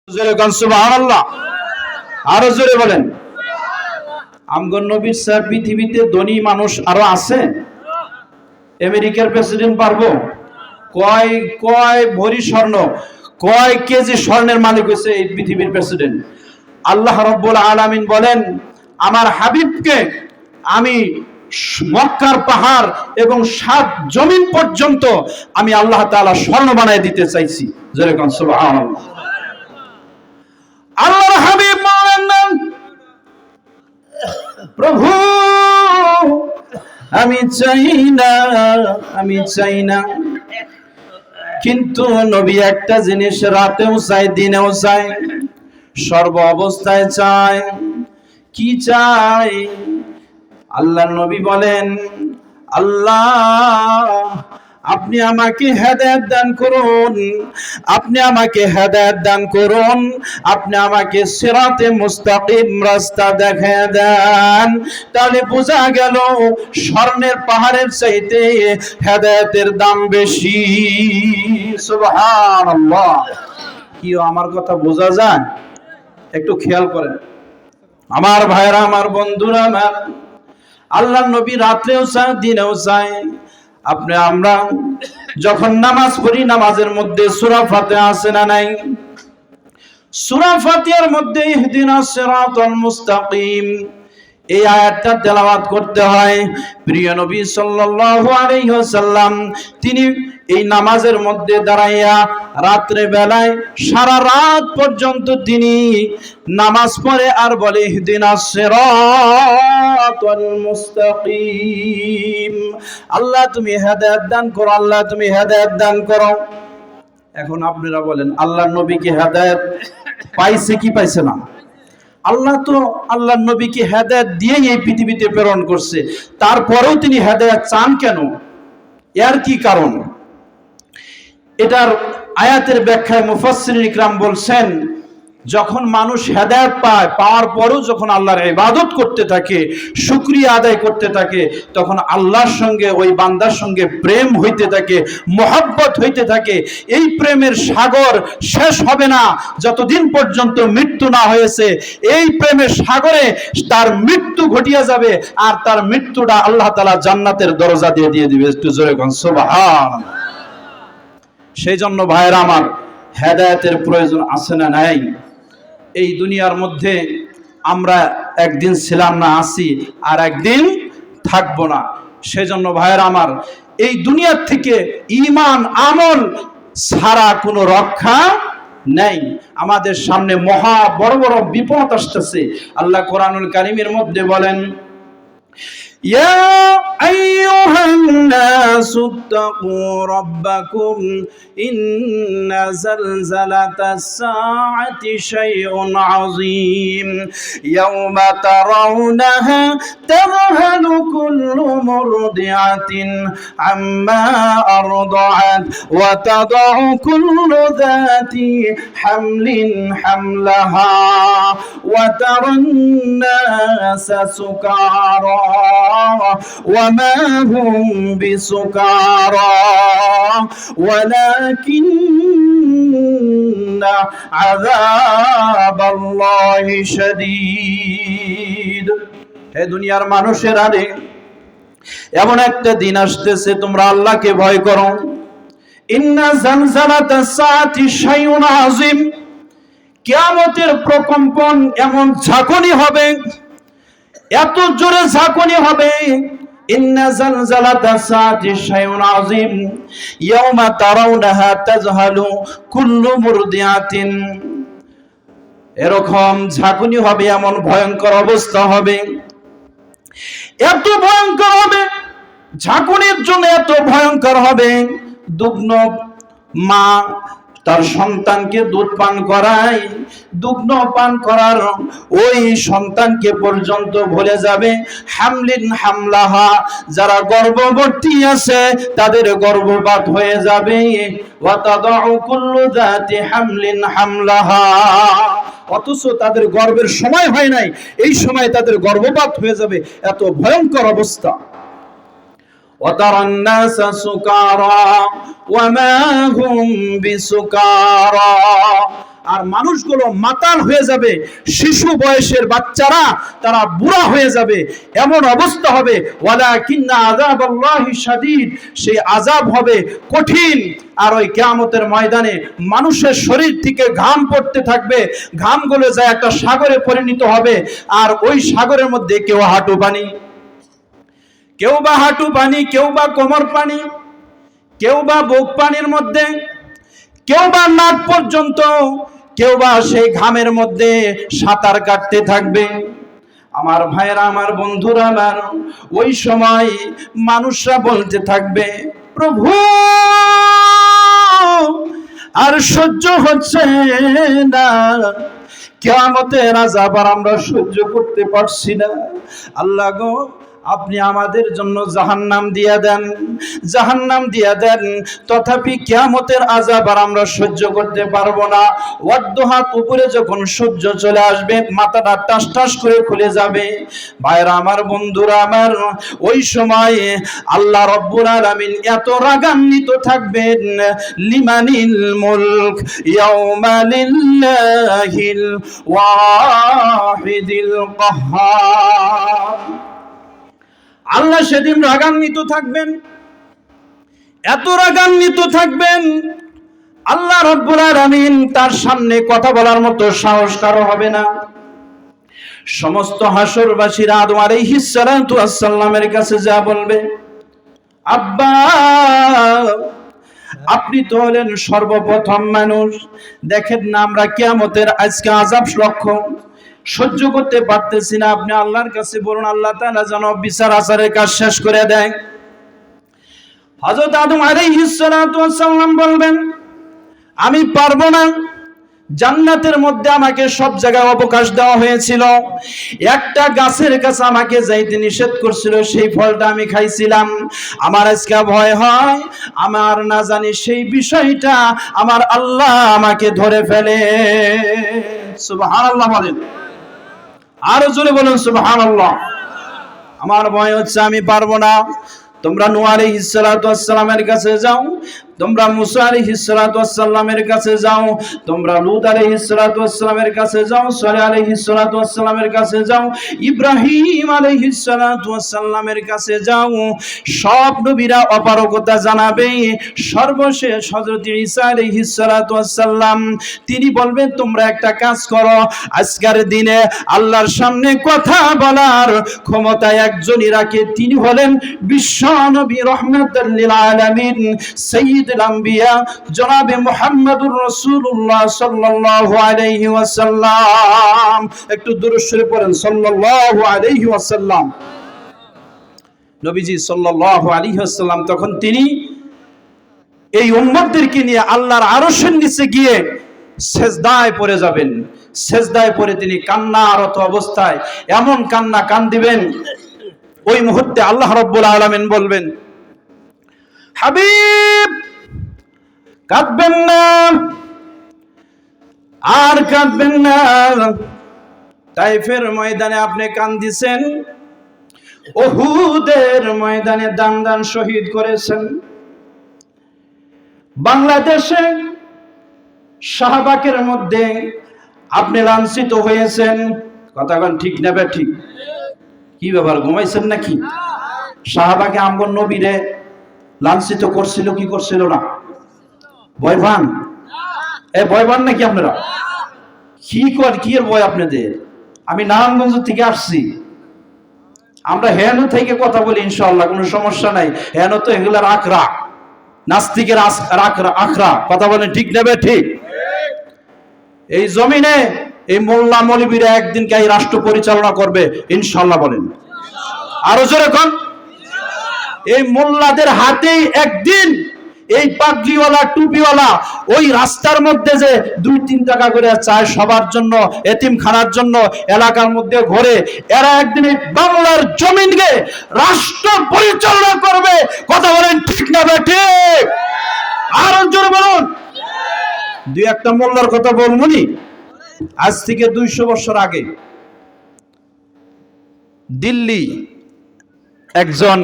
সুবহানাল্লাহ, আরো জোরে বলেন। আমগর নবীর সাহেব পৃথিবীতে ধনী মানুষ আরো আছে? আমেরিকার প্রেসিডেন্ট পারবো? কয় কয় ভরি স্বর্ণ, কয় কেজি স্বর্ণের মালিক হয়েছে এই পৃথিবীর প্রেসিডেন্ট? আল্লাহ রাব্বুল আলামিন বলেন, আমার হাবিবকে আমি মক্কার পাহাড় এবং 7 জমিন পর্যন্ত আমি আল্লাহ তাআলা স্বর্ণ বানায় দিতে চাইছি। জোরে কোন সুবহানাল্লাহ। আল্লাহর হাবিব বলেন, প্রভু আমি চাই না, কিন্তু নবী একটা জিনিস রাতেও চায়, দিনেও চায়, সর্ব অবস্থায় চায়। কি চায়? আল্লাহর নবী বলেন, আল্লাহ আপনি আমাকে হেদায়েত দান করুন, আপনি আমাকে হেদায়েত দান করুন, আপনি আমাকে সিরাতে মুস্তাকিম রাস্তা দেখিয়ে দেন। তাহলে বোঝা গেল স্বর্ণের পাহাড়ের চাইতে হেদায়েতের দাম বেশি। সুবহানাল্লাহ। কি আমার কথা বোঝা যায়? একটু খেয়াল করেন আমার ভাইরা, আমার বন্ধুরা, আমার আল্লাহর নবী রাত্রেও চায়, দিনেও চায়। আমরা যখন নামাজ পড়ি, নামাজের মধ্যে সূরা ফাতিহা আছে না নাই? সূরা ফাতিহার মধ্যে ইহদিনাস সিরাতাল মুস্তাকিম এই আয়াতটা তেলাওয়াত করতে হয়। প্রিয় নবী সাল্লাল্লাহু আলাইহি ওয়াসাল্লাম তিনি এই নামাজের মধ্যে দাঁড়াইয়া রাত্রে বেলায় সারা রাত পর্যন্ত তিনি নামাজ পড়ে আর বলে, ইহদিনাস সিরাতাল মুস্তাকিম, আল্লাহ তুমি হেদায়েত দান করো, আল্লাহ তুমি হেদায়েত দান করো। এখন আপনারা বলেন, আল্লাহর নবী কি হেদায়েত পাইছে কি পাইছে না? আল্লাহ তো আল্লাহর নবীকে হেদায়েত দিয়ে এই পৃথিবীতে প্রেরণ করছে, তারপরেও তিনি হেদায়েত চান কেন? এর কি কারণ? এটার আয়াতের ব্যাখ্যায় মুফাসসিরিন ইকরাম বলছেন, যখন মানুষ হেদায়েত পায়, পাওয়ার পরেও যখন আল্লাহর ইবাদত করতে থাকে, শুকরিয়া আদায় করতে থাকে, তখন আল্লাহর সঙ্গে ওই বান্দার সঙ্গে প্রেম হইতে থাকে, মহব্বত হইতে থাকে। এই প্রেমের সাগর শেষ হবে না যতদিন পর্যন্ত মৃত্যু না হয়েছে। এই প্রেমের সাগরে তার মৃত্যু ঘটিয়া যাবে, আর তার মৃত্যুটা আল্লাহ তাআলা জান্নাতের দরজা দিয়ে দিবে। একটু জোরে বলুন সুবহানাল্লাহ। সেই জন্য ভাইরা আমার, হেদায়েতের প্রয়োজন আছে না নাই? এই দুনিয়ার মধ্যে আমরা একদিন ছিলাম না, আছি, আর একদিন থাকবো না। সেজন্য ভাইরা আমার, এই দুনিয়ার থেকে ঈমান আমল ছাড়া কোনো রক্ষা নেই। আমাদের সামনে মহা বড় বড় বিপদ আসতেছে। আল্লাহ কোরআনুল কারীমের মধ্যে বলেন, ইয়া আইয়ুহান নাসু তাকু রাব্বাকুম ইন্না যালজালাতাস সাআতি শাইউন আযীম ইয়াওমা তারাউনাহা তাযহালু কুল্লু মুরদিআতিন আম্মা আরদাআত ওয়া তাদউ কুল্লু যাতি হামলিন হামলাহা ওয়া তারান নাসা সুকারা وما هم بسكارى ولكن عذاب الله شديد। হে দুনিয়ার মানুষেরা রে, এমন একটা দিন আসতেছে, তোমরা আল্লাহকে ভয় করো। ইন্না জালজালাতাস সাআতি শাইউন আযীম, কিয়ামতের প্রকম্পন এমন ঝাঁকুনি হবে, এত জোরে ঝাঁকুনি হবে। ইন্না জালজালাতাস সাআতি শাইউন আযীম ইয়াওমা তারাউনাহা তাযহালু কুল্লু মুরদিআতিন, এরকম ঝাঁকুনি হবে, এমন ভয়ঙ্কর অবস্থা হবে, এত ভয়ঙ্কর হবে, ঝাঁকুনির জন্য এত ভয়ঙ্কর হবে। দুগ্ন মা তার সন্তানকে দুধ পান করায়, দুগ্ন পান করার ওই সন্তানকে পর্যন্ত ভুলে যাবে। হামলিন হামলাহা, যারা গর্ভবতী আছে তাদের গর্ভপাত হয়ে যাবে। ওয়া তাদউ কুল্লু যাতি হামলিন হামলাহা, অথচ তাদের গর্ভের সময় হয় নাই, এই সময় তাদের গর্ভপাত হয়ে যাবে। এত ভয়ঙ্কর অবস্থা। وترى الناس سكارى وما هم بسكارى আর মানুষগুলো মাতাল হয়ে যাবে, শিশু বয়সের বাচ্চারা তারা বুড়া হয়ে যাবে, এমন অবস্থা হবে। ওয়ালাকিন্না আযাবাল্লাহি শাদীদ, সেই আযাব হবে কঠিন। আর ওই কিয়ামতের ময়দানে মানুষের শরীর থেকে ঘাম পড়তে থাকবে, ঘামগুলো যায় একটা সাগরে পরিণত হবে। আর ওই সাগরের মধ্যে কেউ হাঁটু পানি, কেউ বা হাঁটু পানি, কেউ বা কোমর পানি, কেউ বা বুক পানির মধ্যে, কেউ বা নাক পর্যন্ত, কেউ বা সেই ঘামের মধ্যে সাঁতার কাটতে থাকবে। আমার ভাইরা, আমার বন্ধুরা, আমার ওই সময় মানুষরা বলতে থাকবে, প্রভু আর সহ্য হচ্ছে না, কিয়ামতের আযাব আর আমরা সহ্য করতে পারছি না। আল্লাহ গো, আপনি আমাদের জন্য জাহান্নাম দিয়া দেন, জাহান্নাম দিয়া দেন, তথাপি কিয়ামতের আযাব আর আমরা সহ্য করতে পারবো না। ওয়াদ্দুহাত, উপরে যখন সূর্য চলে আসবে, মাথাটা টাস টাস করে খুলে যাবে। ভাইরা আমার, বন্ধুরা আমার, ওই সময় আল্লাহ রাব্বুল আলামিন এত রাগান্বিত থাকবেন, লিমানিল মুলক ইয়াউমা লিল্লাহিল ওয়াহিদিল কাহ্হার। আল্লাহ সেদিন রাগান্বিত থাকবেন, এত রাগান্বিত থাকবেন, আল্লাহ রাব্বুল আলামিন তার সামনে কথা বলার মতো সাহস কারো হবে না। সমস্ত হাসরবাসীরা আদম আলাইহিস সালাতু ওয়াস সালামের কাছে যা বলবে, আব্বা আপনি তো হলেন সর্বপ্রথম মানুষ, দেখেন না আমরা কিয়ামতের আজকে আযাব লক্ষ্য সহ্য করতে পারতেছি না, আপনি আল্লাহর কাছে বলুন, আল্লাহ তাআলা যেন বিচার আচারের কাজ শেষ করে দেয়। হযরত আদম আলাইহিস সালাতু ওয়াস সালাম বলবেন, আমি পারবো না। জান্নাতের মধ্যে আমাকে সব জায়গায় অবকাশ দেওয়া হয়েছিল, একটা গাছের কাছে আমাকে যাইতে নিষেধ করছিল, সেই ফলটা আমি খাইছিলাম। আমার আজকে ভয় হয়, আমার না জানি সেই বিষয়টা আমার আল্লাহ আমাকে ধরে ফেলে। সুবহানাল্লাহ বলেন, আরো জোরে বলুন সুবহানাল্লাহ। আমার ভয় হচ্ছে, আমি পারবো না। তোমরা নূহ আলাইহিস সালাতু ওয়াস সালামের কাছে যাও, তোমরা মুসা আলাইহিস সালাতু ওয়াস সালামের কাছে যাও, তোমরা লূত আলাইহিস সালাতু ওয়াস সালামের কাছে যাও, সালেহ আলাইহিস সালাতু ওয়াস সালামের কাছে যাও, ইব্রাহিম আলাইহিস সালাতু ওয়াস সালামের কাছে যাও। সব নবীরা অপারগতা জানাবে। সর্বশেষ হযরত ঈসা আলাইহিস সালাতু ওয়াস সালাম, তিনি বলবেন, তোমরা একটা কাজ করো, আজকের দিনে আল্লাহর সামনে কথা বলার ক্ষমতা একজনই রাখে, তিনি হলেন বিশ্ব নবী রহমাতুল লিল আলামিন সাইয়্যিদুল আম্বিয়া জনাবে মুহাম্মদুর রাসূলুল্লাহ সাল্লাল্লাহু আলাইহি ওয়াসাল্লাম। একটু দুরূদ শরীফ পড়েন, সাল্লাল্লাহু আলাইহি ওয়াসাল্লাম। নবীজি সাল্লাল্লাহু আলাইহি ওয়াসাল্লাম তখন তিনি এই উম্মতদেরকে নিয়ে আল্লাহর আরশের নিচে গিয়ে সেজদায় পড়ে যাবেন। সেজদায় পড়ে তিনি কান্নারত অবস্থায় এমন কান্না কান্দিবেন, ওই মুহূর্তে আল্লাহ রাব্বুল আলামিন বলবেন, হাবিব কাঁদবেন না, আর কাঁদবেন না। তাইফের ময়দানে আপনি কান্দিছেন, উহুদের ময়দানে দান দান শহীদ করেছেন, বাংলাদেশে শাহবাগের মধ্যে আপনি লাঞ্ছিত হয়েছেন। কথা কোন ঠিক না বে ঠিক? কি ব্যাপার, ঘুমাইছেন নাকি? শাহবাগে আমগর নবীরে লাঞ্ছিত করছিল কি করছিল না? ভয় পান? ভয় পান নাকি আপনারা? কি এর ভয় আপনাদের? আমি নারায়ণগঞ্জ থেকে আসছি, আমরা হেন থেকে কথা বলি, ইনশাআল্লাহ কোনো সমস্যা নাই। হেন তো এগুলার আখড়া, নাস্তিকের আখড়া। কথা বলেন ঠিক নেবে ঠিক? এই জমিনে এই মোল্লা মৌলবীরা একদিন কে রাষ্ট্র পরিচালনা করবে ইনশাআল্লাহ বলেন, আরো জোরে কোন। এই মোল্লাদের হাতেই একদিন এই পাগড়িওয়ালা টুপিওয়ালা ওই রাস্তার মধ্যে যে 2-3 টাকা করে চায় সবার জন্য, এতিমখানার জন্য এলাকার মধ্যে ঘোরে, এরা একদিন এই বাংলার জমিনকে রাষ্ট্র পরিচালনা করবে। কথা বলেন ঠিক না ঠিক? আর জোরে বলুন। দুই একটা মোল্লার কথা বলবনি। আজ থেকে 200 বছর আগে দিল্লি একজন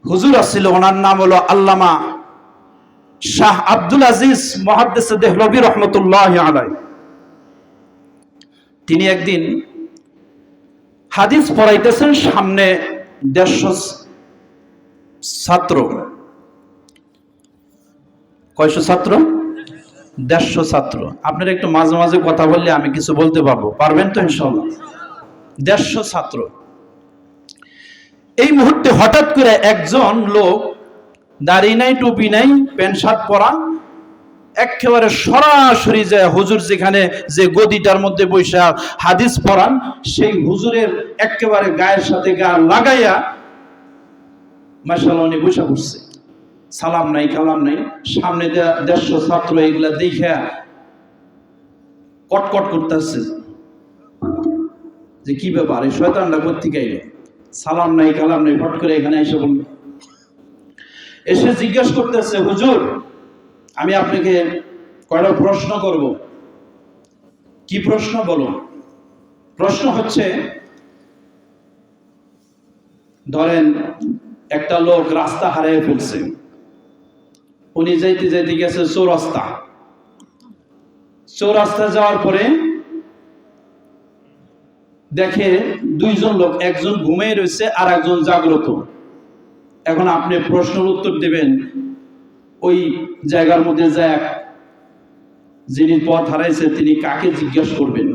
হুজুর ছিল, ওনার নাম হলো আল্লামা শাহ আব্দুল আজিজ মুহাদ্দিস দেহলভী রহমতুল্লাহ আলাইহি তিনি একদিন হাদিস পড়াইতেছেন, সামনে 150 ছাত্র। কয়শো ছাত্র? 150 ছাত্র। আপনারা একটু মাঝে মাঝে কথা বললে আমি কিছু বলতে পারবো, পারবেন তো ইনশাআল্লাহ? 150 ছাত্র। এই মুহূর্তে হঠাৎ করে একজন লোক, দাড়ি নাই, টুপি নাই, প্যান্ট শার্ট পরা, একেবারে সরাসরি যায় হুজুর যেখানে যে গদিটার মধ্যে বৈশা হাদিস পড়ান, সেই হুজুরের একেবারে গায়ের সাথে গা লাগাইয়া মাশাআল্লাহ উনি বৈশা পড়ছে। সালাম নাই, কালাম নাই। সামনে 150 ছাত্র এগুলা দেখা কটকট করতেছে যে কি ব্যাপার, এই শয়তানটা কোত্থেকে আইলো? সালাম নাই, কালাম নাই, ফট করে এখানে এসে বলল। এসে জিজ্ঞাসা করতেছে, হুজুর আমি আপনাকে কয়টা প্রশ্ন করব। কি প্রশ্ন বলো? প্রশ্ন হচ্ছে, ধরেন একটা লোক রাস্তা হারিয়ে ফেলছে, উনি যাইতে যাইতে গেছে চৌরাস্তা। চৌরাস্তা যাওয়ার পরে দেখে দুইজন লোক, একজন ঘুমিয়ে রয়েছে আর একজন জাগ্রত। এখন আপনি প্রশ্নের উত্তর দেবেন, ওই জায়গার মধ্যে যায় যিনি পথ হারাইছে তিনি কাকে জিজ্ঞাসা করবেন?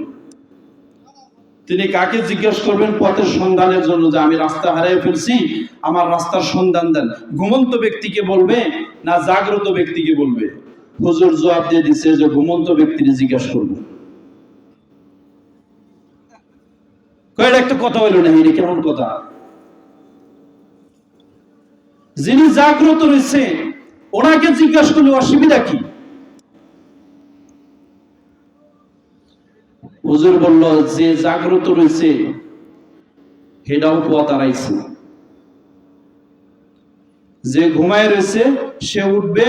তিনি কাকে জিজ্ঞাসা করবেন পথের সন্ধানের জন্য, যে আমি রাস্তা হারিয়ে ফেলছি, আমার রাস্তার সন্ধান দেন? ঘুমন্ত ব্যক্তিকে বলবে না জাগ্রত ব্যক্তিকে বলবে? হুজুর জবাব দিয়ে দিচ্ছে যে ঘুমন্ত ব্যক্তিকে জিজ্ঞাসা করবে। কয়েকটা একটা কথা হইল না, এটা কেমন কথা? যিনি জাগ্রত রয়েছে ওনাকে জিজ্ঞাসা করলে অসুবিধা কি? হুজুর বলল, যে জাগ্রত রয়েছে হেটাও পথ হারাইছে, যে ঘুমায় রয়েছে সে উঠবে,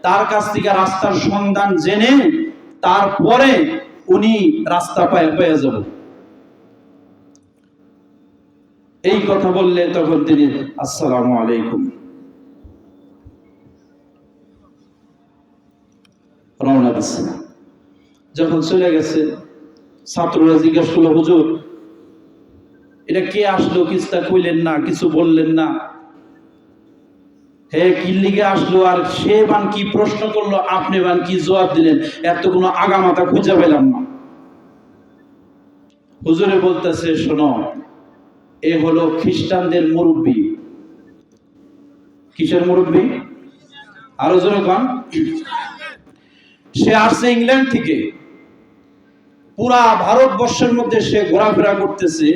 তার কাছ থেকে রাস্তার সন্ধান জেনে তারপরে উনি রাস্তা পেয়ে যাবে। এই কথা বললে তখন তিনি আসসালামু আলাইকুম রওনা দিচ্ছে। যখন চলে গেছে, ছাত্ররা জিজ্ঞাসা করলো, হুজুর এটা কে আসলো? কিছুটা কইলেন না, কিছু বললেন না। হে কি লিগে আসলো, আর সে বান কি প্রশ্ন করলো, আপনি বান কি জবাব দিলেন? এত কোনো আগামাথা খুঁজে পেলাম না। হুজুরে বলতেছে, শোনো, এ হলো খ্রিস্টানদের মুরব্বী। কিসের মুরব্বী? আরো জোরে কন। সে আসছে ইংল্যান্ড থেকে, পুরা ভারতবর্ষের মধ্যে সে ঘোরাফেরা করতেছে,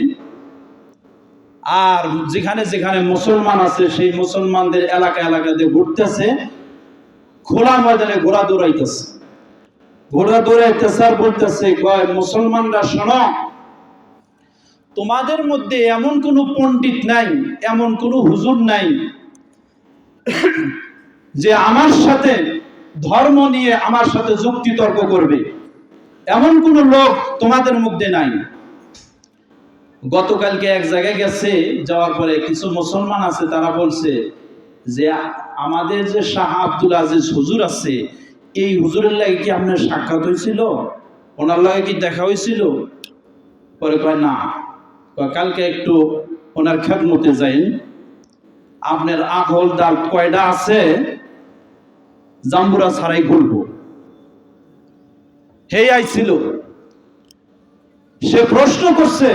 আর যেখানে যেখানে মুসলমান আছে সেই মুসলমানদের এলাকা এলাকাতে ঘুরতেছে, খোলা ময়দানে ঘোড়া দৌড়াইতেছে, আর বলতেছে, কয় মুসলমানরা শোনো, তোমাদের মধ্যে এমন কোন পণ্ডিত নাই, এমন কোন হুজুর নাই যে আমার সাথে ধর্ম নিয়ে আমার সাথে যুক্তি তর্ক করবে, এমন কোন লোক তোমাদের মধ্যে নাই। গতকালকে এক জায়গায় গেছে, যাওয়ার পরে কিছু মুসলমান আছে, তারা বলছে যে আমাদের যে শাহ আব্দুল আজিজ হুজুর আছে, এই হুজুরের লাগে কি আপনার সাক্ষাৎ হয়েছিল? ওনার লাগে কি দেখা হয়েছিল? পরে কয় না, কালকে একটু ওনার খেদমতে যাইন, আপনার আকল দাল কয়টা আছে জাম্বুরা ছাড়াই ঘুরবো। হে আইছিল, সে প্রশ্ন করছে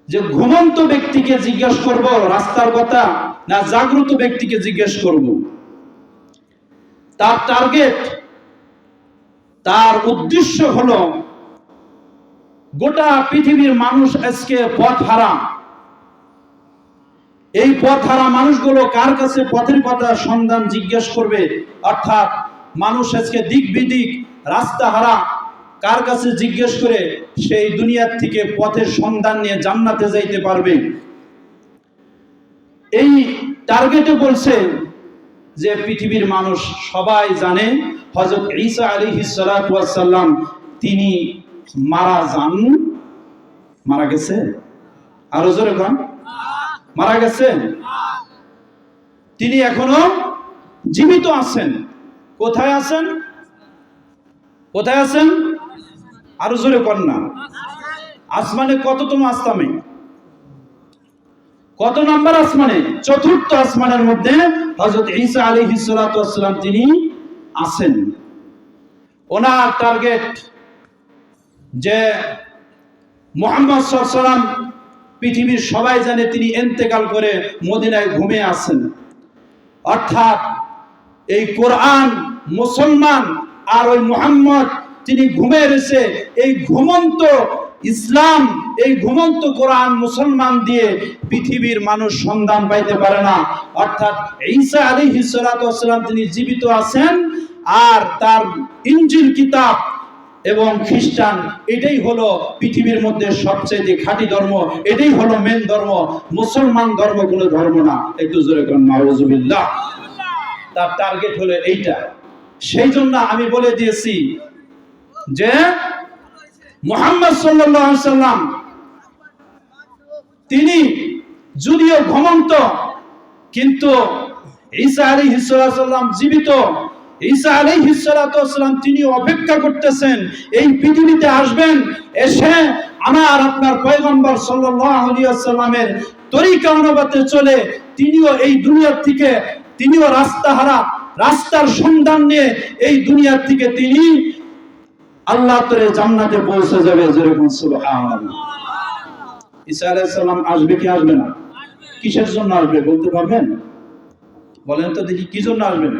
যে ঘুমন্ত ব্যক্তিকে জিজ্ঞেস করব রাস্তার কথা, না জাগ্রত ব্যক্তিকে জিজ্ঞেস করব? তার টার্গেট, তার উদ্দেশ্য হলো গোটা পৃথিবীর মানুষ আজকে পথ হারা। এই পথ হারা মানুষগুলো কার কাছে পথের কথা সন্ধান জিজ্ঞেস করবে? অর্থাৎ মানুষ আজকে দিক বিদিক রাস্তা হারা, কার কাছে জিজ্ঞেস করে সেই দুনিয়ার থেকে পথের সন্ধান নিয়ে জান্নাতে যাইতে পারবে? এই টার্গেটে বলছে যে পৃথিবীর মানুষ সবাই জানে হযরত ঈসা আলাইহিস সালাতু ওয়াস সালাম তিনি মারা গেছে। আরো জোরে কোন, মারা গেছে। তিনি এখনো জীবিত আছেন। কোথায় আছেন? কোথায় আছেন? আরো জোরে কর না। আসমানে কততম আসমানে? কত নম্বর আসমানে? চতুর্থ আসমানের মধ্যে হযরত ঈসা আলাইহিস সালাতু ওয়াস সালাম তিনি আছেন। ওনার টার্গেট যে মুহাম্মদ সাল্লাল্লাহু আলাইহি ওয়াসাল্লাম পৃথিবীর সবাই জানে তিনি ইন্তেকাল করে মদিনায় ঘুমিয়ে আছেন। অর্থাৎ এই কোরআন মুসলমান আর ওই মুহাম্মদ তিনি ঘুমিয়ে রয়েছে। এই ঘুমন্ত ইসলাম, এই ঘুমন্ত কোরআন মুসলমান দিয়ে পৃথিবীর মানুষ সন্ধান পাইতে পারে না। অর্থাৎ ঈসা আলাইহিস সালাতু ওয়াস সালাম তিনি জীবিত আছেন, আর তার ইনজিল কিতাব এবং খ্রিস্টান এটাই হলো পৃথিবীর মধ্যে সবচেয়ে খাঁটি ধর্ম, এটাই হলো মেন ধর্ম। মুসলমান ধর্ম কোনো ধর্ম না। একটু জোরে করুন নাউজুবিল্লাহ। তার টার্গেট হলো এইটা। সেই জন্য আমি বলে দিয়েছি যে মুহাম্মদ সাল্লাল্লাহু আলাইহি সাল্লাম তিনি যদিও ঘুমন্ত, কিন্তু ঈসা আলাইহিস সালাম জীবিত। ঈসা আলাইহিস সালাম তিনি অপেক্ষা করতেছেন এই পৃথিবীতে আসবেন, এসে আমার আপনার পয়গম্বর সাল্লাল্লাহু আলাইহি ওয়াসাল্লামের তরিকা অনুপাতে চলে তিনিও এই দুনিয়ার থেকে, তিনিও রাস্তাহারা, রাস্তার সন্ধান নিয়ে এই দুনিয়ার থেকে তিনি আল্লাহ তরে জান্নাতে পৌঁছে যাবে। যেরকম সুবহানাল্লাহ। ঈসা আলাইহিস সালাম আসবে কি আসবে না? কিসের জন্য আসবে বলতে পারবেন? বলেন তো দেখি, কি জন্য আসবেন?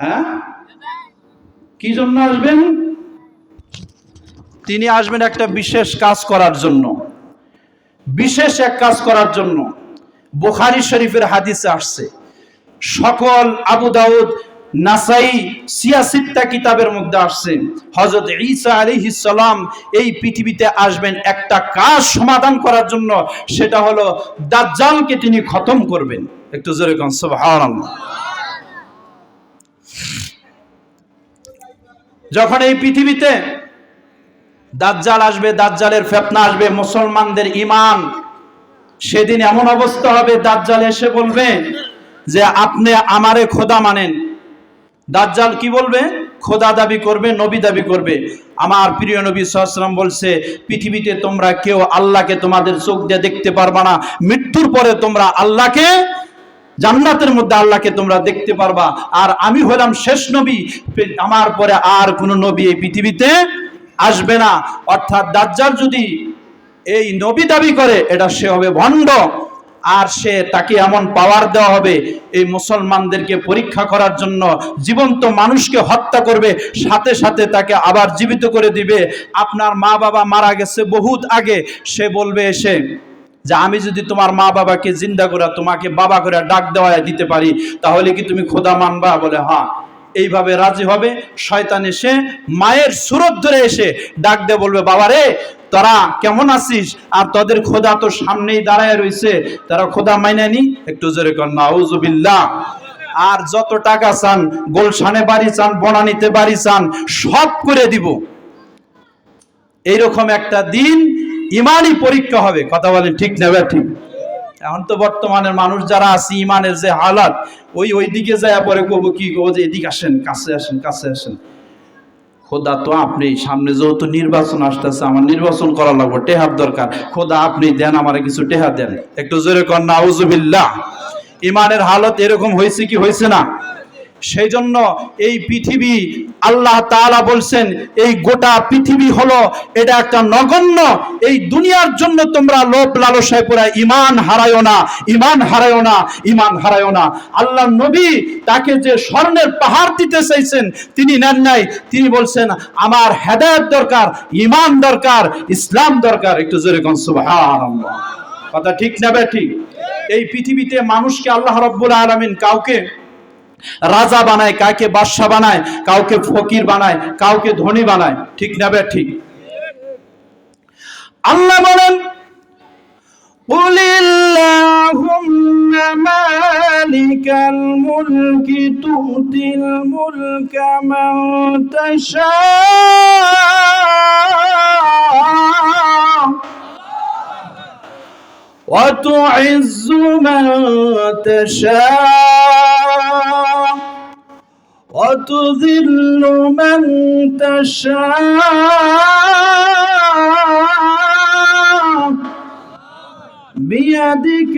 হ্যাঁ, কি জন্য আসবেন? তিনি আসবেন একটা বিশেষ কাজ করার জন্য, বিশেষ এক কাজ করার জন্য। বুখারী শরীফের হাদিসে আসছে, সকল আবু দাউদ, নাসাই, সিয়াসিত্তা কিতাবের মধ্যে আসছে হযরত ঈসা আলাইহিস সালাম এই পৃথিবীতে আসবেন একটা কাজ সমাধান করার জন্য। সেটা হলো দাজ্জালকে তিনি খতম করবেন। একটু জোরে কোন সুবহানাল্লাহ। যখন এই পৃথিবীতে দাজ্জাল আসবে, দাজ্জালের ফিতনা আসবে, মুসলমানদের ঈমান সেদিন এমন অবস্থা হবে, দাজ্জাল এসে বলবে যে আপনি আমারে খোদা মানেন। দাজ্জাল কি বলবে? খোদা দাবি করবে, নবী দাবি করবে। আমার প্রিয় নবী সাল্লাল্লাহু আলাইহি ওয়াসাল্লাম বলছে, পৃথিবীতে তোমরা কেউ আল্লাহকে তোমাদের চোখ দিয়ে দেখতে পারবা না, মৃত্যুর পরে তোমরা আল্লাহকে, জান্নাতের মধ্যে আল্লাহকে তোমরা দেখতে পারবা। আর আমি হলাম শেষ নবী, আমার পরে আর কোন নবী এই পৃথিবীতে আসবে না। অর্থাৎ দাজ্জাল যদি এই নবী দাবি করে, এটা সে হবে ভণ্ড। আর সে, তাকে এমন পাওয়ার দেওয়া হবে এই মুসলমানদেরকে পরীক্ষা করার জন্য, জীবন্ত মানুষকে হত্যা করবে, সাথে সাথে তাকে আবার জীবিত করে দিবে। আপনার মা বাবা মারা গেছে বহুত আগে, সে বলবে এসে যে আমি যদি তোমার মা বাবাকে জিন্দা করে তোমাকে বাবা করে ডাক দেওয়া দিতে পারি, তাহলে কি তুমি খোদা মানবা? বলে হ্যাঁ। এইভাবে রাজি হবে। শয়তান এসে মায়ের সুরত ধরে এসে ডাক দিয়ে বলবে, বাবা রে তোরা কেমন আছিস? আর তোদের খোদা তো সামনেই দাঁড়ায় রয়েছে, তারা খোদা মাইনা নি। একটু জোরে কর নাউজুবিল্লাহ। আর যত টাকা চান, গোলশানে বাড়ি চান, বনানীতে বাড়ি চান, সব করে দিব। এইরকম একটা দিন ইমানি পরীক্ষা হবে। কথা বলেন ঠিক না? ঠিক। এখন তো বর্তমানের মানুষ যারা আছে, ইমানের যে হালাত, ওই দিকে যায় পরে কব কি কব যে এদিকে আসেন, কাছে আসেন, কাছে আসেন। খোদা তো আপনি, সামনে যেহেতু নির্বাচন আসতেছে, আমার নির্বাচন করা লাগবে, টেহার দরকার, খোদা আপনি দেন, আমার কিছু টেহা দেন। একটু জোরে কর নাউজুবিল্লাহ। ইমানের হালত এরকম হয়েছে কি হয়েছে না? সেই জন্য এই পৃথিবী, আল্লাহ তাআলা বলছেন এই গোটা পৃথিবী হলো এটা একটা নগণ্য। এই দুনিয়ার জন্য তোমরা লোভ লালসায় পড়ে ঈমান হারায়ো না, ঈমান হারায়ো না, ঈমান হারায়ো না। আল্লাহর নবী তাকে যে স্বর্ণের পাহাড় দিতে চাইছেন তিনি নেন নাই। তিনি বলছেন আমার হেদায়েত দরকার, ঈমান দরকার, ইসলাম দরকার। একটু জোরে কোন সুবহানাল্লাহ। কথা ঠিক না ঠিক? এই পৃথিবীতে মানুষকে আল্লাহ রাব্বুল আলামিন কাউকে রাজা বানায়, কাউকে বাদশা বানায়, কাউকে ফকির বানায়, কাউকে ধনী বানায়। ঠিক না ঠিক? আল্লাহ বলেন কুলিল্লাহুম্মা মালিকাল মুলকি তুতিল মুলকা মান তাশা ওয়া তুইজ্জু মান তাশা وتذل من تشاء بيدك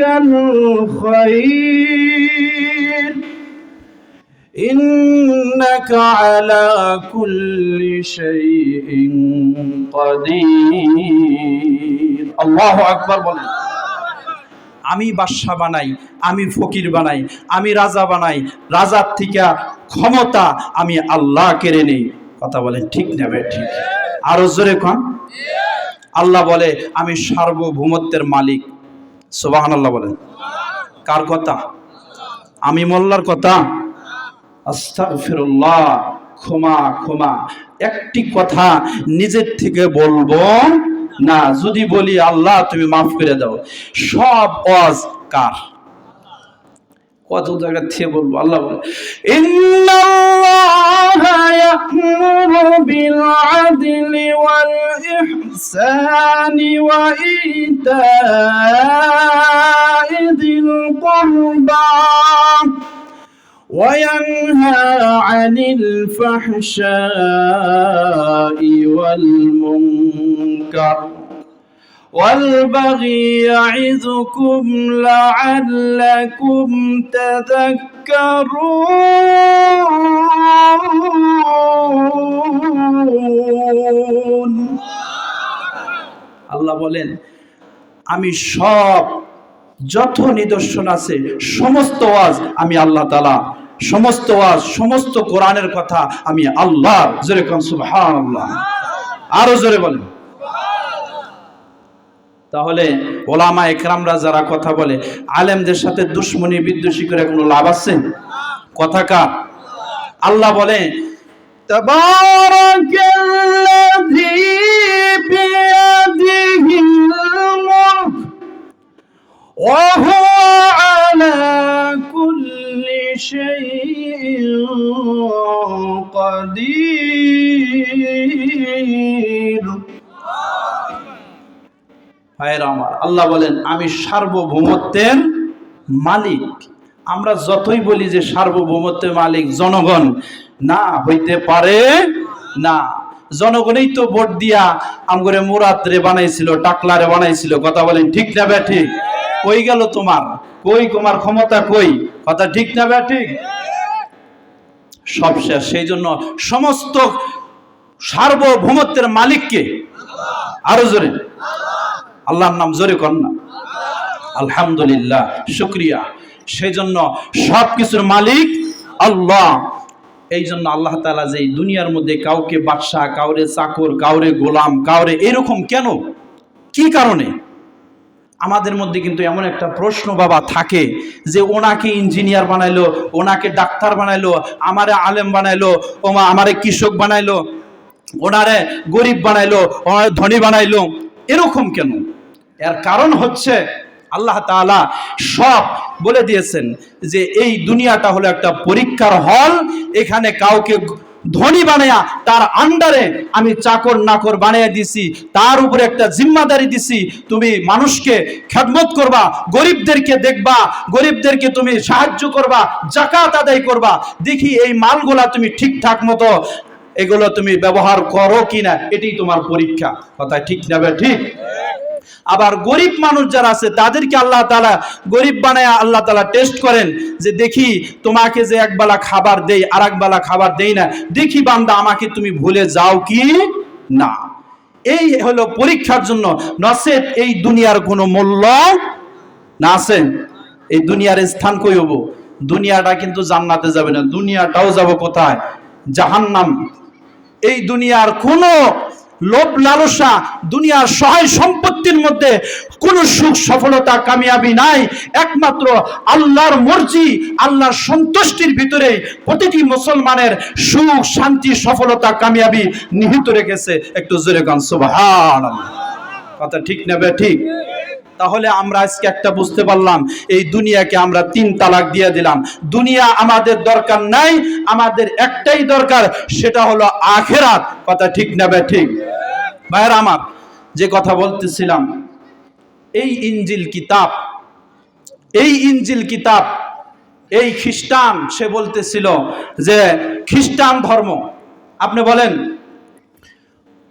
الخير إنك على كل شيء قدير الله أكبر বলেন আমি বাদশা বানাই, আমি ফকির বানাই, আমি রাজা বানাই, রাজার থেকে ক্ষমতা আমি আল্লাহ কেড়ে নেই। কথা বলেন ঠিক নেবে ঠিক? আরো জোরে কোন? আল্লাহ বলে আমি সার্বভৌমত্বের মালিক। সুবহানাল্লাহ বলেন। কার কথা? আমি মোল্লার কথা? আস্তাগফিরুল্লাহ, ক্ষমা ক্ষমা। একটি কথা নিজের থেকে বলবো না, যদি বলি আল্লাহ তুমি মাফ করে দাও। সব ওয়াজ কার? কত জায়গা থেকে বলবো? আল্লাহ বলে ইন্নাল্লাহা ইয়া'মুরু বিল আদলি ওয়াল ইহসানি ওয়া ইতা'i যিল কুরবা وينهى عن الفحشاء والمنكر والبغي يعظكم لعلكم تذكرون আল্লাহ বলেন আমি সব যত নিদর্শন আছে সমস্ত ওয়াজ আমি আল্লাহ তাআলা, সমস্ত ওয়াজ সমস্ত কোরআনের কথা আমি আল্লাহ। জোরে কোন সুবহানাল্লাহ, আরো জোরে বলেন। তাহলে ওলামা একরামরা যারা কথা বলে আলেমদের সাথে দুশ্মনী বিদ্বেষী করে কোনো লাভ আছে? কথা কার? আল্লাহ বলে তাবারাকাল্লাযী বিয়াদিহিল মুলক ওয়া হুয়া আলা কুল্লি শাইইন কাদির। ভাইরা আমার, আল্লাহ বলেন আমি সার্বভৌমত্বের মালিক। আমরা যতই বলি যে সার্বভৌমত্বের মালিক জনগণ, না হইতে পারে না। জনগণই তো ভোট দিয়া আমগরে মুরাদ রে বানাইছিল, টাকলা রে বানাইছিল। কথা বলেন ঠিক না বে ঠিক? কই গেল তোমার? কই তোমার ক্ষমতা কই? কথা ঠিক না বে ঠিক? সব শেষ। সেই জন্য সমস্ত সার্বভৌমত্বের মালিককে আরো জোরে আল্লাহর নাম জোরে কর না। আলহামদুলিল্লাহ, শুকরিয়া। সেই জন্য সবকিছুর মালিক আল্লাহ। এই জন্য আল্লাহ তাআলা যে দুনিয়ার মধ্যে কাউকে বাদশা, কাউরে চাকর, কাউরে গোলাম, কাউরে এরকম কেন, কি কারণে? আমাদের মধ্যে কিন্তু এমন একটা প্রশ্ন বাবা থাকে যে ওনাকে ইঞ্জিনিয়ার বানাইলো, ওনাকে ডাক্তার বানাইলো, আমারে আলেম বানাইলো, আমারে কৃষক বানাইলো, ওনারে গরিব বানাইলো, ওনারে ধনী বানাইলো, এরকম কেন? এর কারণ হচ্ছে আল্লাহ তাআলা সব বলে দিয়েছেন যে এই দুনিয়াটা হলো একটা পরীক্ষার হল। এখানে কাউকে ধনী বানায়া তার আন্ডারে আমি চাকর নাকর বানিয়ে দিছি, তার উপরে একটা জিম্মাদারি দিছি, তুমি মানুষকে খেদমত করবা, গরিবদেরকে দেখবা, গরিবদেরকে তুমি সাহায্য করবা, যাকাত আদায় করবা। দেখি এই মালগুলা তুমি ঠিকঠাক মতো এগুলো তুমি ব্যবহার করো কিনা, এটাই তোমার পরীক্ষা। কথা ঠিক না বে ঠিক? আবার গরিব মানুষ যারা আছে তাদেরকে আল্লাহ তাআলা গরিব বানায় আল্লাহ তাআলা টেস্ট করেন যে দেখি তোমাকে যে একবেলা খাবার দেই আর একবেলা খাবার দেই না, দেখি বান্দা আমাকে তুমি ভুলে যাও কি না। এই হলো পরীক্ষার জন্য। নসেত এই দুনিয়ার কোনো মূল্য না আছে। এই দুনিয়ার স্থান কই হবো? দুনিয়াটা কিন্তু জান্নাতে যাবে না, দুনিয়াটাও যাব কোথায়? জাহান্নাম। এই দুনিয়ার কোনো লোভ লালসা, দুনিয়ার সহায় সম্পত্তির মধ্যে কোনো সুখ সফলতা কামিয়াবি নাই। একমাত্র আল্লাহর মর্জি, আল্লাহর সন্তুষ্টির ভিতরে প্রতিটি মুসলমানের সুখ শান্তি সফলতা কামিয়াবি নিহিত রেখেছে। একটু জোরে গান সুবহানাল্লাহ। কথা ঠিক না বে ঠিক? তাহলে আমরা আজকে একটা বুঝতে পারলাম, এই দুনিয়াকে আমরা 3 তালাক দিয়ে দিলাম। দুনিয়া আমাদের দরকার নাই, আমাদের একটাই দরকার, সেটা হলো আখিরাত। কথা ঠিক না বে ঠিক? ভাইরা আমার, যে কথা বলতেছিলাম, এই ইনজিল কিতাব এই খ্রিস্টান, সে বলতেছিল যে খ্রিস্টান ধর্ম, আপনি বলেন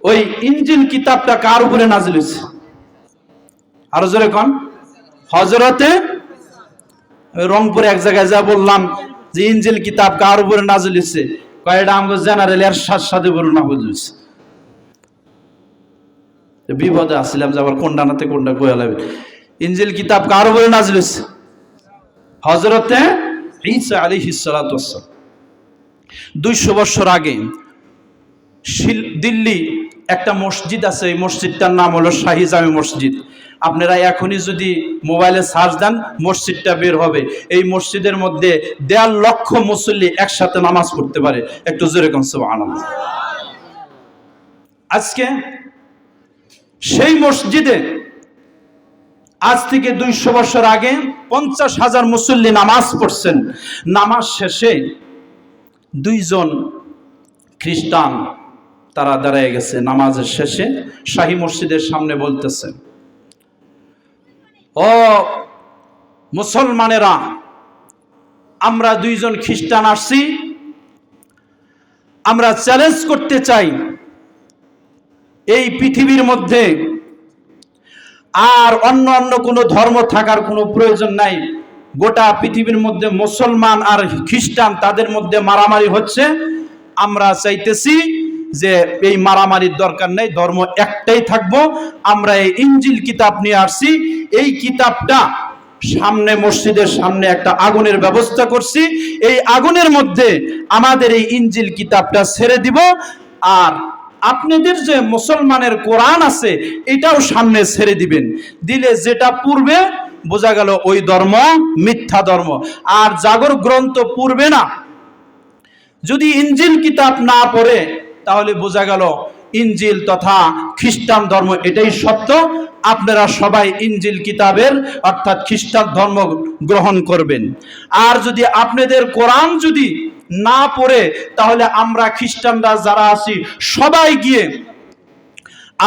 ওই ইনজিল কিতাবটা কার উপরে নাজিল হয়েছে? আরো জোরে কোন? হযরতে, রংপুরে এক জায়গায় যা বললাম যে ইনজিল কিতাব কার উপরে নাজিল হয়েছে, কয়টা আমগো জেনারেল এর সাথে উপরে নাজিল হয়েছে। বিপদে আসছিলাম যে আবার কোনটা নাতে কোনটা কইয়া লাগবে। ইনজিল কিতাব কার উপরে নাজিল হয়েছে? হযরতে ঈসা আলাইহিস সালাতু ওয়াস সালাম। 200 বছর আগে দিল্লি একটা মসজিদ আছে, এই মসজিদটার নাম হলো শাহী জামে মসজিদ। আপনারা এখনই যদি মোবাইলে সার্চ দেন মসজিদটা বের হবে। এই মসজিদের মধ্যে 1.5 লক্ষ মুসল্লি একসাথে নামাজ পড়তে পারে। একটু জোরে কোন সুবহানাল্লাহ। আজকে সেই মসজিদে আজ থেকে 200 বছর আগে 50,000 মুসল্লি নামাজ পড়ছেন। নামাজ শেষে 2 জন খ্রিস্টান তারা দাঁড়ায় গেছে নামাজের শেষে শাহী মসজিদের সামনে, বলতেছে, ও মুসলমানেরা, আমরা 2 জন খ্রিস্টান আসছি, আমরা চ্যালেঞ্জ করতে চাই এই পৃথিবীর মধ্যে আর অন্য অন্য কোনো ধর্ম থাকার কোনো প্রয়োজন নাই। গোটা পৃথিবীর মধ্যে মুসলমান আর খ্রিস্টান তাদের মধ্যে মারামারি হচ্ছে। আমরা চাইতেছি যে এই মারামারির দরকার নেই, ধর্ম একটাই থাকবো। আমরা এই ইনজিল কিতাব নিয়ে আসছি, এই কিতাবটা সামনে মসজিদের সামনে একটা আগুনের ব্যবস্থা করছি, এই আগুনের মধ্যে আমাদের এই ইনজিল কিতাবটা ছেড়ে দিব, আর আপনাদের যে মুসলমানের কোরআন আছে এটাও সামনে ছেড়ে দিবেন। দিলে যেটা পূর্বে বোঝা গেল ওই ধর্ম মিথ্যা ধর্ম, আর জাগর গ্রন্থ পূর্বে না। যদি ইনজিল কিতাব না পড়ে তাহলে বোঝা গেল ইনজিল তথা খ্রিস্টান ধর্ম এটাই সত্য। আপনারা সবাই ইনজিল কিতাবের অর্থাৎ খ্রিস্টান ধর্ম গ্রহণ করবেন। আর যদি আপনাদের কোরআন যদি না পড়ে তাহলে আমরা খ্রিস্টানরা যারা আছি সবাই গিয়ে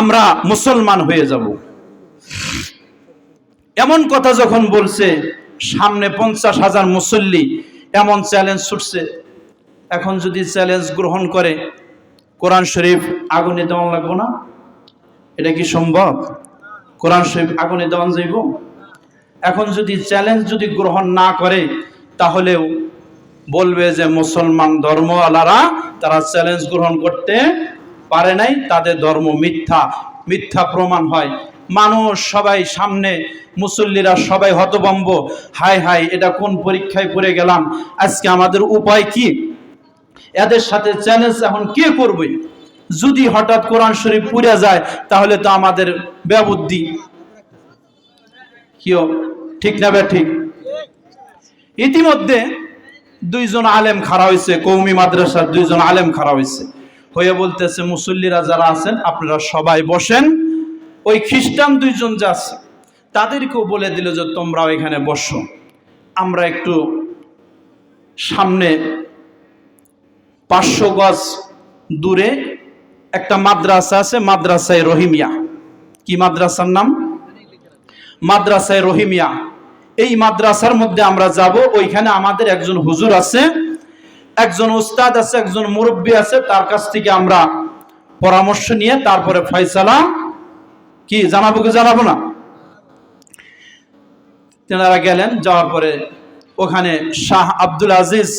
আমরা মুসলমান হয়ে যাব। এমন কথা যখন বলছে, সামনে 50,000 মুসল্লি, এমন চ্যালেঞ্জ ছুটছে। এখন যদি চ্যালেঞ্জ গ্রহণ করে কোরআন শরীফ আগুনে দেওয়া লাগবো না? এটা কি সম্ভব? কোরআন শরীফ আগুনে দেওয়া যাইব? এখন যদি চ্যালেঞ্জ যদি গ্রহণ না করে তাহলেও বলবে যে মুসলমান ধর্মওয়ালারা তারা চ্যালেঞ্জ গ্রহণ করতে পারে নাই, তাদের ধর্ম মিথ্যা, মিথ্যা প্রমাণ হয়। মানুষ সবাই সামনে, মুসল্লিরা সবাই হতভম্ব, হায় হায় এটা কোন পরীক্ষায় পড়ে গেলাম, আজকে আমাদের উপায় কি? এদের সাথে চ্যালেঞ্জ এখন কে করবে? যদি হঠাৎ কোরআন শরীফ পুড়ে যায় তাহলে তো আমাদের বেবুদ্ধি। কি ঠিক না বে ঠিক? ইতিমধ্যে 2 জন আলেম খাড়া হয়েছে, কওমি মাদ্রাসার 2 জন আলেম খাড়া হয়েছে, হয়ে বলতেছে মুসল্লিরা যারা আছেন আপনারা সবাই বসেন। ওই খ্রিস্টান 2 জন যা আছে তাদেরকেও বলে দিল যে তোমরাও এখানে বসো। আমরা একটু সামনে 500 গজ দূরে একটা মাদ্রাসা আছে, মাদ্রাসায়ে রহিমিয়া। কি মাদ্রাসার নাম? মাদ্রাসায়ে রহিমিয়া। এই মাদ্রাসার মধ্যে আমরা যাব। ওইখানে আমাদের একজন হুজুর আছে, একজন উস্তাদ আছে, একজন মুরব্বী আছে, তার কাছ থেকে আমরা পরামর্শ নিয়ে তারপরে ফয়সালা কি জানাবো কি জানাবো না। তেনারা গেলেন, যাওয়ার পরে ওখানে শাহ আব্দুল আজিজ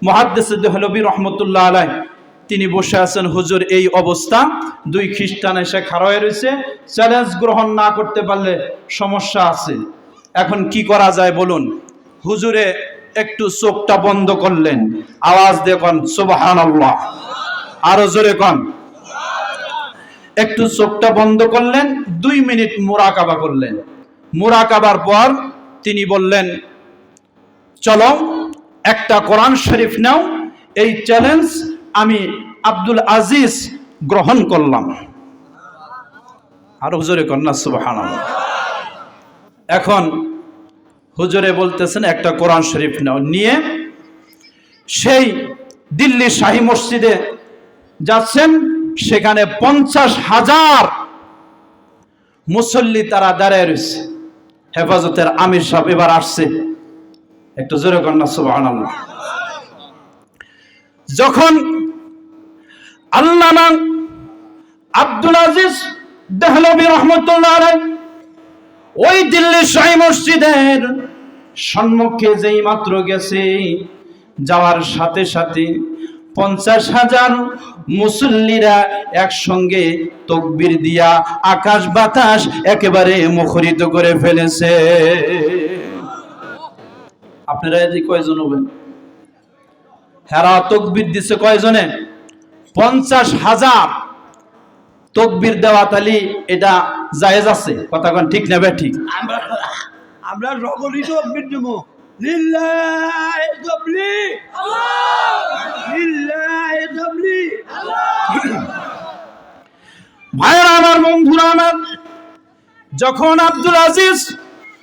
মুহাদ্দিস দেহলভী রহমতুল্লাহ আলাইহ তিনি বসে আছেন। হুজুর এই অবস্থা, 2 খ্রিস্টান এসে খাড়া হয়ে রয়েছে, চ্যালেঞ্জ গ্রহণ না করতে পারলে সমস্যা আছে, এখন কি করা যায় বলুন। হুজুরে একটু চোখটা বন্ধ করলেন, আওয়াজ দিয়ে কোন সুবহানাল্লাহ, আরো জোরে কোন। একটু চোখটা বন্ধ করলেন, 2 মিনিট মুরাকাবা করলেন। মুরাকাবার পর তিনি বললেন, চলো একটা কোরআন শরীফ নাও, এই চ্যালেঞ্জ আমি আব্দুল আজিজ গ্রহণ করলাম। আর হুজুরে কন্যা সুবহানাল্লাহ। এখন হুজুরে বলতেছেন একটা কোরআন শরীফ নাও, নিয়ে সেই দিল্লি শাহী মসজিদে যাচ্ছেন। সেখানে 50,000 মুসল্লি তারা দাঁড়ায় রয়েছে। হেফাজতের আমির সাহেব এবার আসছে, একটু জোরে কন্যা সুবহানাল্লাহ। যখন আল্লামা আব্দুল আজিজ দেহলভী রহমতুল্লাহ আলাইহি ওই দিল্লি শাহী মসজিদের সম্মুখে যেই মাত্র গেছে, যাওয়ার সাথে সাথে 50,000 মুসল্লিরা একসঙ্গে তাকবীর দিয়া আকাশ বাতাস একেবারে মুখরিত করে ফেলেছে। আপনারা এই কয়জন হবেন? হেরা তাকবীর দিছে কয়জনে? 50,000 তাকবীর দেওয়া, তালি এটা জায়েজ আছে? কথা কোন ঠিক না ঠিক? আমরা সকলেই তাকবীর দেব। লিল্লাহি তাকবীর, লিল্লাহি তাকবীর। ভাইরা আমার, বন্ধুরা আমার, যখন আব্দুল আজিজ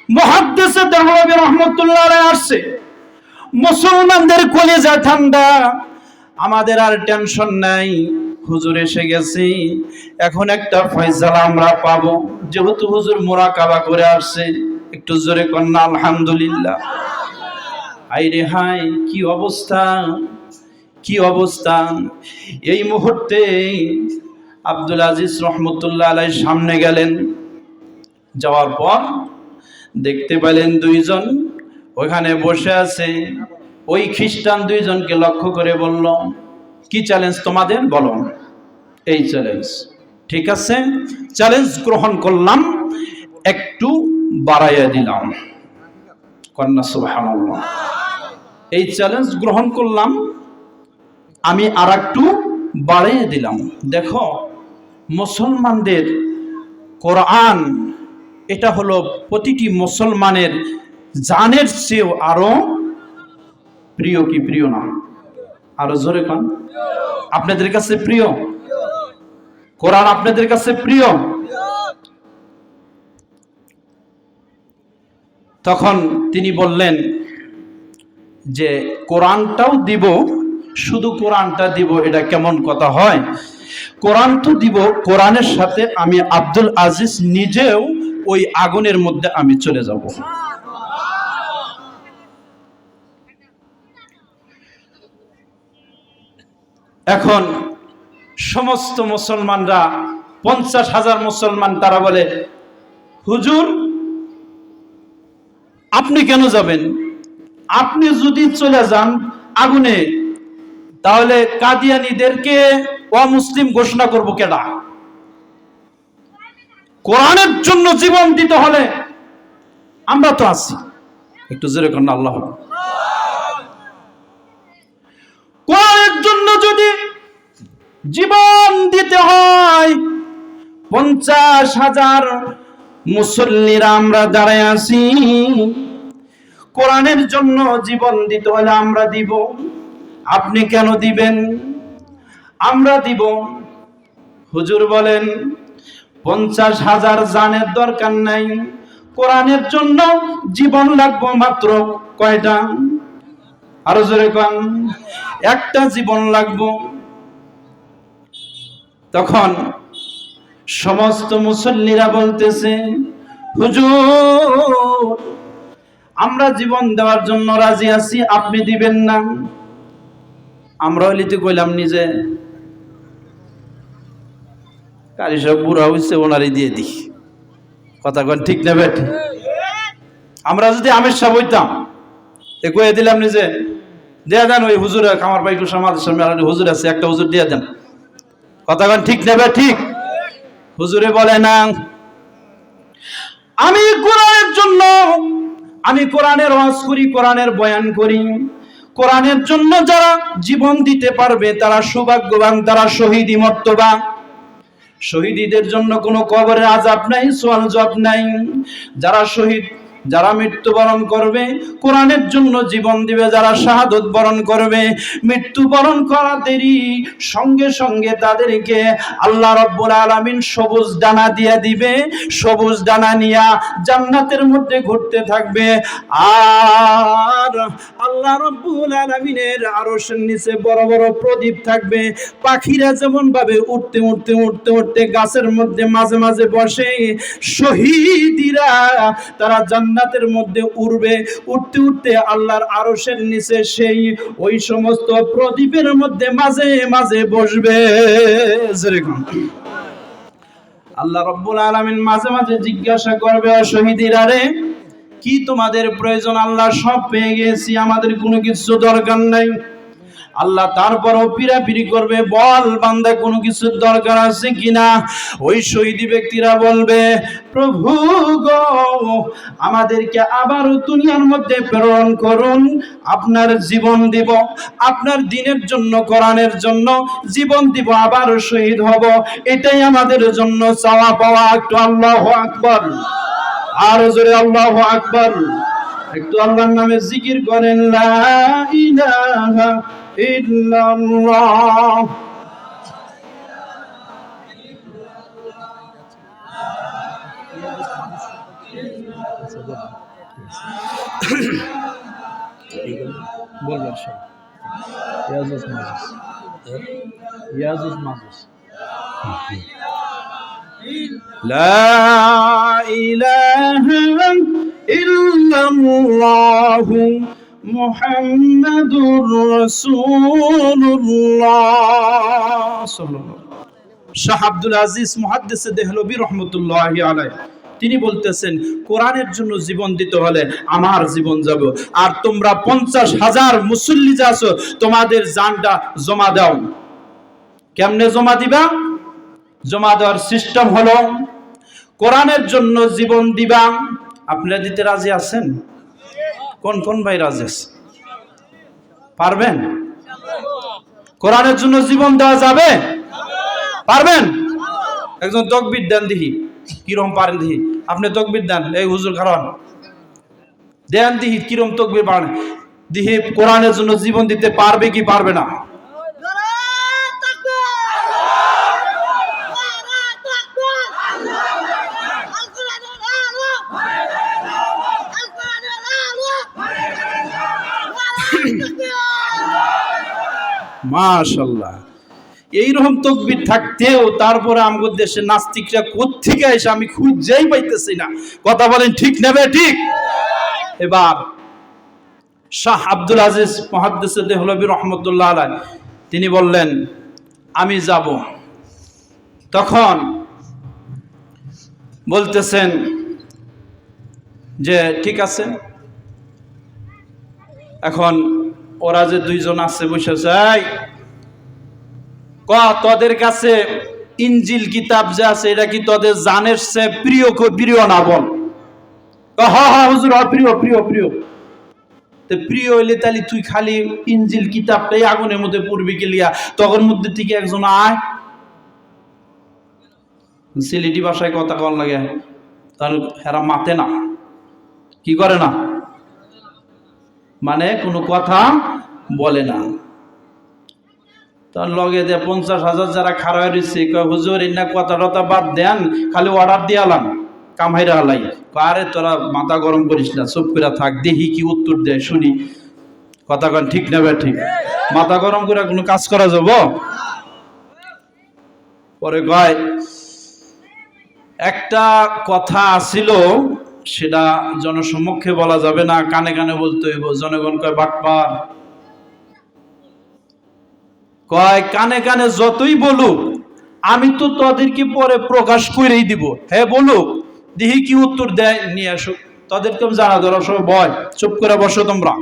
মুহাদ্দিস দেহলভী রাহমাতুল্লাহ আলাইহি আসছে, মুসলমানদের কলিজা ঠান্ডা, আমাদের আর টেনশন নাই, হুজুর এসে গেছে, এখন একটা ফয়সালা আমরা পাবো, যেহেতু হুজুর মুরাকাবা করে আসছে। একটু জোরে কন্যা আলহামদুলিল্লাহ। আইরে হাই, কি অবস্থা, কি অবস্থা! এই মুহূর্তে আব্দুল আজিজ রহমতুল্লাহ আলাইহির সামনে গেলেন, যাওয়ার পর দেখতে পেলেন দুইজন ওখানে বসে আছে। ওই খ্রিস্টান দুইজনকে লক্ষ্য করে বলল, কি চ্যালেঞ্জ তোমাদের, বলো। এই চ্যালেঞ্জ, ঠিক আছে, চ্যালেঞ্জ গ্রহণ করলাম, একটু বাড়াইয়া দিলাম। কন্যা সুবহানাল্লাহ। এই চ্যালেঞ্জ গ্রহণ করলাম, আমি আর একটু বাড়িয়ে দিলাম। দেখো, মুসলমানদের কোরআন এটা হলো প্রতিটি মুসলমানের জানের চেয়েও আরো প্রিয়। কি প্রিয় না? আরো জোরে কোন। আপনাদের কাছে প্রিয় কোরআন? আপনাদের কাছে প্রিয়? তখন তিনি বললেন যে কোরআনটাও দিব, শুধু কোরআনটা দিব এটা কেমন কথা হয়? কোরআন তো দিব, কোরআনের সাথে আমি আব্দুল আজিজ নিজেও ওই আগুনের মধ্যে আমি চলে যাব। এখন সমস্ত মুসলমানরা, 50,000 মুসলমান, তারা বলে, হুজুর আপনি কেন যাবেন? আপনি যদি চলে যান আগুনে, তাহলে কাদিয়ানীদেরকে অমুসলিম ঘোষণা করব কেডা? কোরআনের জন্য জীবন দিতে হলে আমরা তো আছি। একটু জোরে করুন আল্লাহ। কোরআনের জন্য যদি জীবন দিতে হয়, 50,000 মুসল্লিরা আমরা দাঁড়ায় আছি, কোরআনের জন্য জীবন দিতে হলে আমরা দিব। আপনি কেন দিবেন? আমরা দিব। হুজুর বলেন 50,000 জানের দরকার নাই, কোরআনের জন্য জীবন লাগবে মাত্র কয়টা? আরো জোরে কোন। একটা জীবন লাগবে। তখন সমস্ত মুসল্লিরা বলতেছে, হুজুর আমরা জীবন দেওয়ার জন্য রাজি আছি, আপনি দিবেন না? আমরা হইলে কইলাম নিজে, কারি সব বুড়া হইছে, ওনারই দিয়ে দিই। কথা কন ঠিক না বেঠ? আমরা যদি আমির সাহেব হইতাম, এ কয়ে দিলাম নিজে, দিয়ে দেন ওই হুজুর, খামার পাইকু সমাজ হুজুর আছে, একটা হুজুর দিয়ে দেন। কথা কন ঠিক না বেঠ? ঠিক। হুজুরে বলে না, আমি কোরআনের জন্য, আমি কোরআনের ওয়াজ করি, কোরআনের বয়ান করি, কোরআনের জন্য যারা জীবন দিতে পারবে তারা সৌভাগ্যবান, তারা শহীদি মর্তবা। শহীদদের জন্য কোনো কবরের আযাব নাই, সওয়াল জবাব নাই। যারা শহীদ, যারা মৃত্যুবরণ করবে, কোরআনের জন্য জীবন দিবে, যারা শাহাদত বরণ করবে, মৃত্যুবরণ করাদেরই সঙ্গে সঙ্গে তাদেরকে আল্লাহ রাব্বুল আলামিন সবুজ ডানা দিয়ে দিবে। সবুজ ডানা নিয়ে জান্নাতের মধ্যে ঘুরতে থাকবে। আর আল্লাহ রাব্বুল আলামিনের আরশের নিচে বড় বড় প্রদীপ থাকবে। পাখিরা যেমন ভাবে উঠতে উঠতে উঠতে উঠতে গাছের মধ্যে মাঝে মাঝে বসে, শহীদরা তারা জান্নাতের মধ্যে উড়বে, উঠতে উঠতে আল্লাহর আরশের নিচে সেই ওই সমস্ত প্রদীপের মধ্যে মাঝে মাঝে বসবে। যেরকম আল্লাহ রাব্বুল আলামিন মাঝে মাঝে জিজ্ঞাসা করবে, ও শহীদিরা রে, কি তোমাদের প্রয়োজন? আল্লাহ সব পেয়ে গেছি, আমাদের কোনো কিছু দরকার নাই। আল্লাহ তারপরও পিরাপিরি করবে, বল বান্দা কোনো কিছু দরকার আছে কিনা? ওই শহীদি ব্যক্তিরা বলবে, প্রভু গো, আমাদেরকে আবারও দুনিয়ার মধ্যে প্রেরণ করুন, আপনার জীবন দিব, আপনার দ্বীনের জন্য, কোরআনের জন্য জীবন দিব, আবার শহীদ হব, এটাই আমাদের জন্য চাওয়া পাওয়া। একটু আল্লাহু আকবার, আর জোরে আল্লাহু আকবার। একটু আল্লাহর নামে জিকির করেন, লা ইলাহা ইল্লাল্লাহ। বলবেন সব ইয়াজুজ মাজুজ, ইয়াজুজ মাজুজ। লা ইলাহা ইল্লাল্লাহু মুহাম্মাদুর রাসূলুল্লাহ সাল্লাল্লাহু। শাহ আব্দুল আজিজ মুহাদ্দিস দেহলভী রাহমাতুল্লাহি আলাইহি তিনি বলতেছেন, কোরআনের জন্য জীবন দিতে হলে আমার জীবন যাব, আর তোমরা 50,000 মুসল্লি যা আছো তোমাদের জানটা জমা দাও। কেমনে জমা দিবা? জমা দেওয়ার সিস্টেম হলো, কোরআনের জন্য জীবন দিবা। আপনারা দিতে রাজি আছেন? কোন কোন ভাই রাজি আছে? পারবেন? কোরআনের জন্য জীবন দেওয়া যাবে? পারবেন? একজন তাকবীর দেন দেখি, কিরকম পারেন দেখি। আপনি তাকবীর দেন, এই হুজুর কারণ দেন দেখি কিরকম তাকবীর পারেন দেখি। কোরআনের জন্য জীবন দিতে পারবে কি পারবে না? মাশাআল্লাহ। এইরকম তাকবীর থাকতেও তারপরে আমাদের দেশে নাস্তিকরা কোত্থেকে এসে আমি খুঁজেই পাইতেছি না। কথা বলেন ঠিক নেবে ঠিক? এবার শাহ আব্দুল আজিজ মুহাদ্দিস দেহলভী রাহমাতুল্লাহ আলাইহি তিনি বললেন, আমি যাব। তখন বলতেছেন যে ঠিক আছে। এখন ওরা যে দুইজন আছে বসেছে, তোদের কাছে ইনজিল কিতাব যে আছে এটা কি তোদের জানের চেয়ে প্রিয় প্রিয় না? বল। হ্যাঁ হ্যাঁ হুজুর, প্রিয় প্রিয় প্রিয়। তো প্রিয় হইলে তাহলে তুই খালি ইনজিল কিতাবটাই আগুনের মধ্যে পড়বি গেলিয়া, তখন মধ্যে থেকে একজন আয়, সিলেটি ভাষায় কথা কন লাগে, তাহলে এরা মাতে না, কি করে না, মানে কোনো কথা বলে না। তার লগে দিয়ে 50,000 যারা খাড়া হয়েছে, হুজুর ইন্না কথা টথা বাদ দেন, খালি অর্ডার দিয়ে আলাম কামাইরা হালাই। আরে তোরা মাথা গরম করিস না, চুপ করে থাক, দেখি কি উত্তর দেয় শুনি। কথা কন ঠিক না? ঠিক। মাথা গরম করে কোনো কাজ করা যাব? পরে কয় একটা কথা আছিল, সেটা জনসমক্ষে বলা যাবে না, কানে কানে বলতে হইব। জনগণ কয় বাটপার। কয় কানে কানে যতই বলুক আমি তো তাদেরকে পরে প্রকাশ করেই দিব। হ্যাঁ বলুক, দেখি কি উত্তর দেয়, নিয়ে আসুক, তাদেরকে জানা ধরা সব ভয়। চুপ করে বসো তোমরা।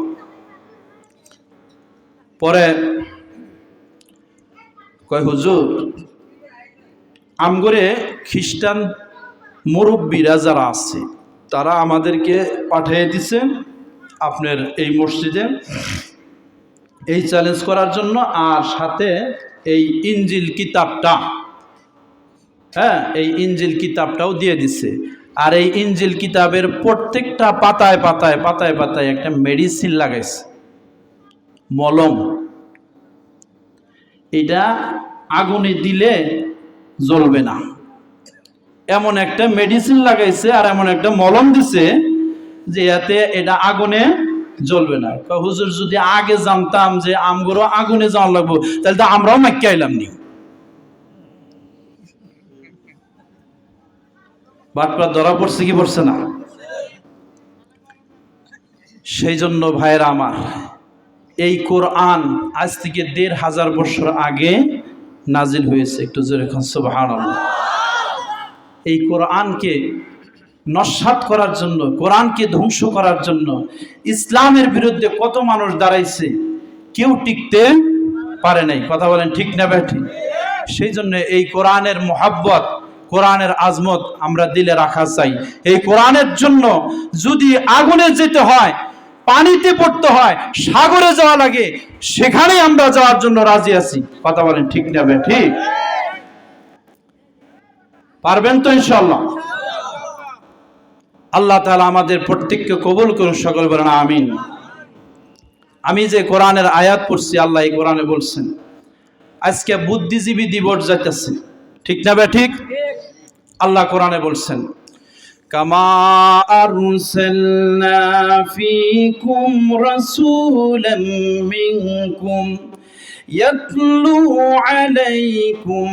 পরে কয় হুজুর, আমগরে খ্রিস্টান মুরব্বীরা যারা আছে তারা আমাদেরকে পাঠিয়ে দিচ্ছেন আপনার এই মসজিদে এই চ্যালেঞ্জ করার জন্য, আর সাথে এই ইনজিল কিতাবটা, হ্যাঁ এই ইনজিল কিতাবটাও দিয়ে দিচ্ছে। আর এই ইনজিল কিতাবের প্রত্যেকটা পাতায় পাতায় পাতায় পাতায় একটা মেডিসিন লাগাইছে, মলম। এটা আগুনে দিলে জ্বলবে না, এমন একটা মেডিসিন লাগাইছে, আর এমন একটা মলম দিছে যে এতে এটা আগুনে জ্বলবে না। হুজুর যদি আগে জানতাম যে আমগুলো আগুনে জ্বালা লাগবো, তাহলে তো আমরাও মাইকে আইলাম নি। বাটপার ধরা পড়ছে কি পড়ছে না? সেই জন্য ভাইয়েরা আমার, এই কোরআন আজ থেকে ১৫০০ বছর আগে নাজিল হয়েছে। একটু জোরে খান সুবহানাল্লাহ। এই কোরআনকে নস্যাৎ করার জন্য, কোরআনকে ধ্বংস করার জন্য ইসলামের বিরুদ্ধে কত মানুষ দাঁড়াইছে, কেউ টিকতে পারে নাই। কথা বলেন ঠিক না ব্যাঠিক? সেই জন্য এই কোরআনের মোহাব্বত, কোরআনের আজমত আমরা দিলে রাখা চাই। এই কোরআনের জন্য যদি আগুনে যেতে হয়, পানিতে পড়তে হয়, সাগরে যাওয়া লাগে, সেখানে আমরা যাওয়ার জন্য রাজি আছি। কথা বলেন ঠিক না ব্যাঠিক? পারবেন তো ইনশাআল্লাহ? আল্লাহ তাআলা আমাদের প্রত্যেককে কবুল করুন, সকল বলেন আমিন। আমি যে কোরআনের আয়াত পড়ছি, আল্লাহ এই কোরআনে বলছেন আজকে বুদ্ধিজীবী দিবস যাইতেছে, ঠিক না ব্যাঠিক? আল্লাহ কোরআনে বলছেন কামা আরসালনা ফীকুম রাসূলাম মিনকুম ইয়াতলু আলাইকুম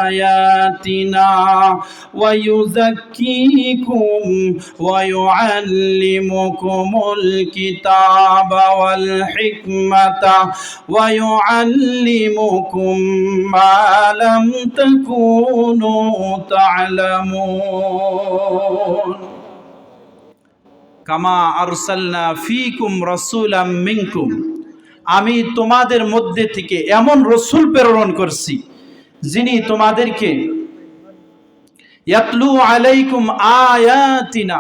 আয়াতিনা ওয়া ইউযাক্কিকুম ওয়া ইউআল্লিমুকুমুল কিতাবা ওয়াল হিকমাতা ওয়া ইউআল্লিমুকুম মা লাম তাকুনু তা'লামুন। কামা আরসালনা ফীকুম রাসূলাম মিনকুম, আমি তোমাদের মধ্যে থেকে এমন রসুল প্রেরণ করছি যিনি তোমাদেরকে ইয়াতলু আলাইকুম আয়াতিনা,